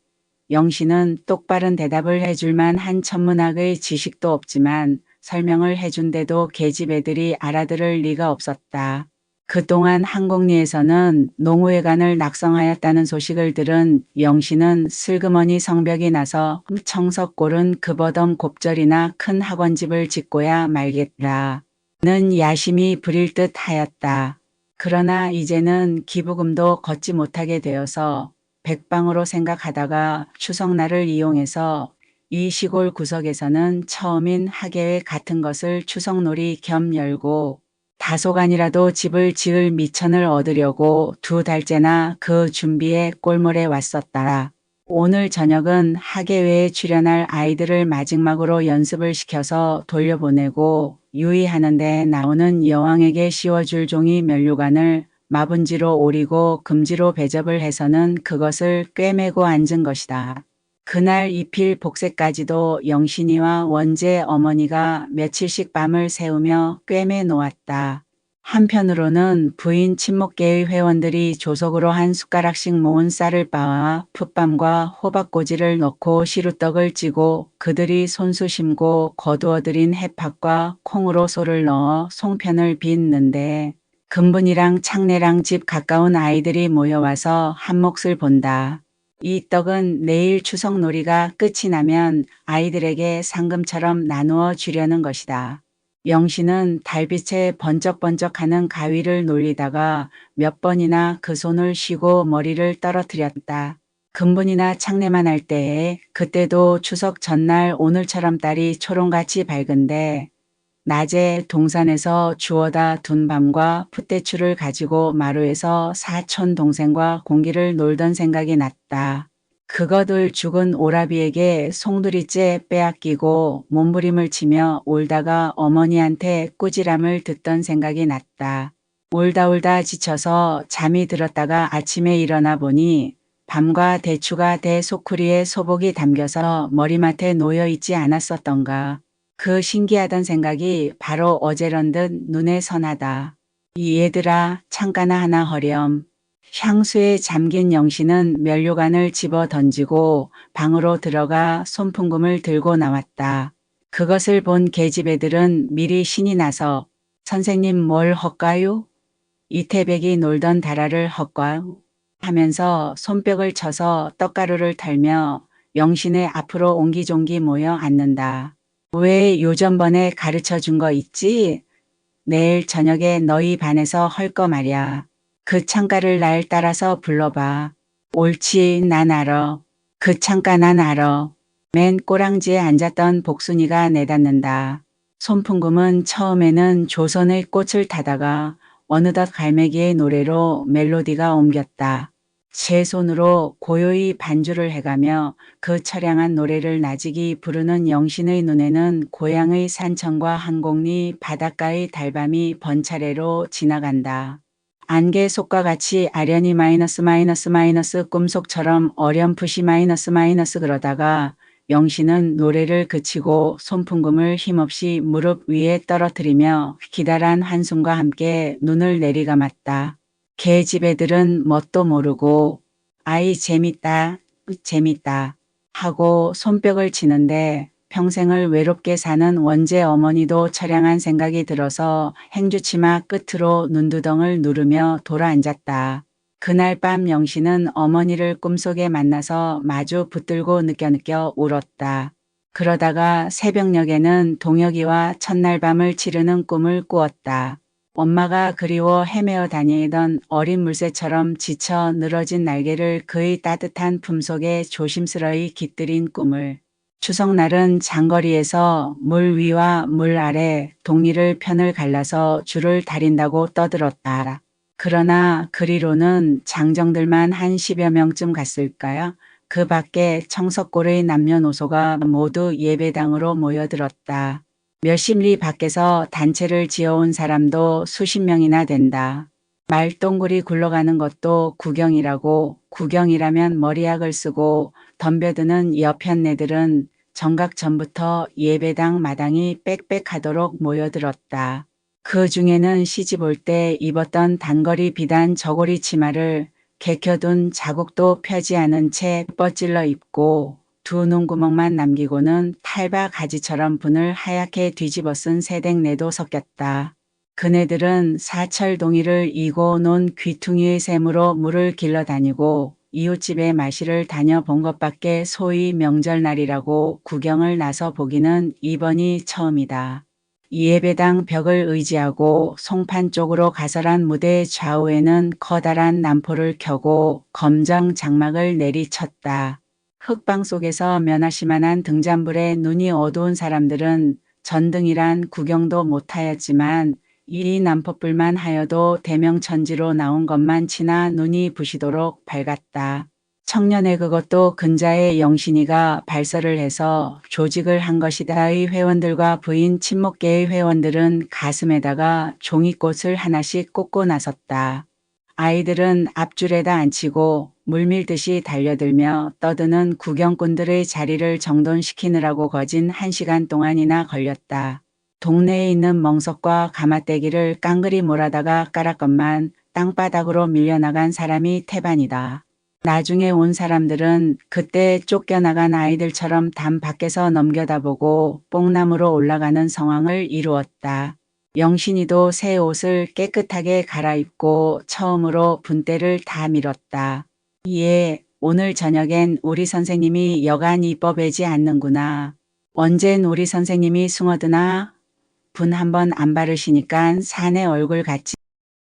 영신은 똑바른 대답을 해줄만 한 천문학의 지식도 없지만 설명을 해준데도 계집 애들이 알아들을 리가 없었다. 그동안 항공리에서는 농우회관을 낙성하였다는 소식을 들은 영신은 슬그머니 성벽이 나서 청석골은 급어덤 곱절이나 큰 학원집을 짓고야 말겠다. 는 야심이 부릴 듯 하였다. 그러나 이제는 기부금도 걷지 못하게 되어서 백방으로 생각하다가 추석날을 이용해서 이 시골 구석에서는 처음인 하계회 같은 것을 추석놀이 겸 열고 다소간이라도 집을 지을 미천을 얻으려고 2달째나 그 준비에 꼴몰에 왔었다. 오늘 저녁은 하계회에 출연할 아이들을 마지막으로 연습을 시켜서 돌려보내고 유의하는데 나오는 여왕에게 씌워줄 종이 면류관을 마분지로 오리고 금지로 배접을 해서는 그것을 꿰매고 앉은 것이다. 그날 입힐 복세까지도 영신이와 원재 어머니가 며칠씩 밤을 새우며 꿰매 놓았다. 한편으로는 부인 친목계의 회원들이 조석으로 한 숟가락씩 모은 쌀을 빻아 풋밤과 호박꼬지를 넣고 시루떡을 찌고 그들이 손수 심고 거두어들인 해팥과 콩으로 소를 넣어 송편을 빚는데 금분이랑 창내랑 집 가까운 아이들이 모여와서 한 몫을 본다. 이 떡은 내일 추석놀이가 끝이 나면 아이들에게 상금처럼 나누어 주려는 것이다. 영신은 달빛에 번쩍번쩍하는 가위를 놀리다가 몇 번이나 그 손을 쉬고 머리를 떨어뜨렸다. 금분이나 창내만 할 때에 그때도 추석 전날 오늘처럼 달이 초롱같이 밝은데 낮에 동산에서 주워다 둔 밤과 풋대추를 가지고 마루에서 사촌 동생과 공기를 놀던 생각이 났다. 그것을 죽은 오라비에게 송두리째 빼앗기고 몸부림을 치며 울다가 어머니한테 꾸지람을 듣던 생각이 났다. 울다 지쳐서 잠이 들었다가 아침에 일어나 보니 밤과 대추가 대소쿠리에 소복이 담겨서 머리맡에 놓여 있지 않았었던가. 그 신기하던 생각이 바로 어제런 듯 눈에 선하다. 이 얘들아 창가나 하나 허렴. 향수에 잠긴 영신은 면류관을 집어 던지고 방으로 들어가 손풍금을 들고 나왔다. 그것을 본 계집 애들은 미리 신이 나서 선생님 뭘 헛가요? 이태백이 놀던 다라를 헛가요? 하면서 손뼉을 쳐서 떡가루를 털며 영신의 앞으로 옹기종기 모여 앉는다. 왜 요전번에 가르쳐 준 거 있지? 내일 저녁에 너희 반에서 할 거 말야. 그 창가를 날 따라서 불러봐. 옳지, 난 알아. 그 창가 난 알아. 맨 꼬랑지에 앉았던 복순이가 내닫는다. 손풍금은 처음에는 조선의 꽃을 타다가 어느덧 갈매기의 노래로 멜로디가 옮겼다. 제 손으로 고요히 반주를 해가며 그 처량한 노래를 나직이 부르는 영신의 눈에는 고향의 산천과 항공리 바닷가의 달밤이 번차례로 지나간다. 안개 속과 같이 아련히 마이너스 꿈속처럼 어렴풋이 마이너스 그러다가 영신은 노래를 그치고 손풍금을 힘없이 무릎 위에 떨어뜨리며 기다란 한숨과 함께 눈을 내리감았다. 계집 애들은 뭣도 모르고 아이 재밌다 하고 손뼉을 치는데 평생을 외롭게 사는 원재 어머니도 처량한 생각이 들어서 행주치마 끝으로 눈두덩을 누르며 돌아앉았다. 그날 밤 영신은 어머니를 꿈속에 만나서 마주 붙들고 느껴 울었다. 그러다가 새벽녘에는 동혁이와 첫날 밤을 치르는 꿈을 꾸었다. 엄마가 그리워 헤매어 다니던 어린 물새처럼 지쳐 늘어진 날개를 그의 따뜻한 품속에 조심스러이 깃들인 꿈을. 추석날은 장거리에서 물 위와 물 아래 동리를 편을 갈라서 줄을 다린다고 떠들었다. 그러나 그리로는 장정들만 한 10여 명쯤 갔을까요? 그 밖에 청석골의 남녀노소가 모두 예배당으로 모여들었다. 몇십 리 밖에서 단체를 지어온 사람도 수십 명이나 된다. 말똥굴이 굴러가는 것도 구경이라고 구경이라면 머리약을 쓰고 덤벼드는 여편네들은 정각 전부터 예배당 마당이 빽빽하도록 모여들었다. 그 중에는 시집 올 때 입었던 단거리 비단 저고리 치마를 개켜둔 자국도 펴지 않은 채 뻗질러 입고 두 눈구멍만 남기고는 탈바 가지처럼 분을 하얗게 뒤집어 쓴 새댁내도 섞였다. 그네들은 사철 동이를 이고 논 귀퉁이의 샘으로 물을 길러 다니고 이웃집에 마시를 다녀본 것밖에 소위 명절날이라고 구경을 나서 보기는 이번이 처음이다. 예배당 벽을 의지하고 송판 쪽으로 가설한 무대 좌우에는 커다란 남포를 켜고 검정 장막을 내리쳤다. 흙방 속에서 면하시만한 등잔불에 눈이 어두운 사람들은 전등이란 구경도 못하였지만 이 남포불만 하여도 대명천지로 나온 것만 치나 눈이 부시도록 밝았다. 청년의 그것도 근자의 영신이가 발설을 해서 조직을 한 것이다의 회원들과 부인 친목계의 회원들은 가슴에다가 종이꽃을 하나씩 꽂고 나섰다. 아이들은 앞줄에다 앉히고 물밀듯이 달려들며 떠드는 구경꾼들의 자리를 정돈시키느라고 거진 1시간 동안이나 걸렸다. 동네에 있는 멍석과 가마떼기를 깡그리 몰아다가 깔았건만 땅바닥으로 밀려나간 사람이 태반이다. 나중에 온 사람들은 그때 쫓겨나간 아이들처럼 담 밖에서 넘겨다보고 뽕나무로 올라가는 상황을 이루었다. 영신이도 새 옷을 깨끗하게 갈아입고 처음으로 분대를 다 밀었다. 예, 오늘 저녁엔 우리 선생님이 여간 이뻐 배지 않는구나. 언젠 우리 선생님이 숭어드나? 분 한번 안 바르시니깐 사내 얼굴 같지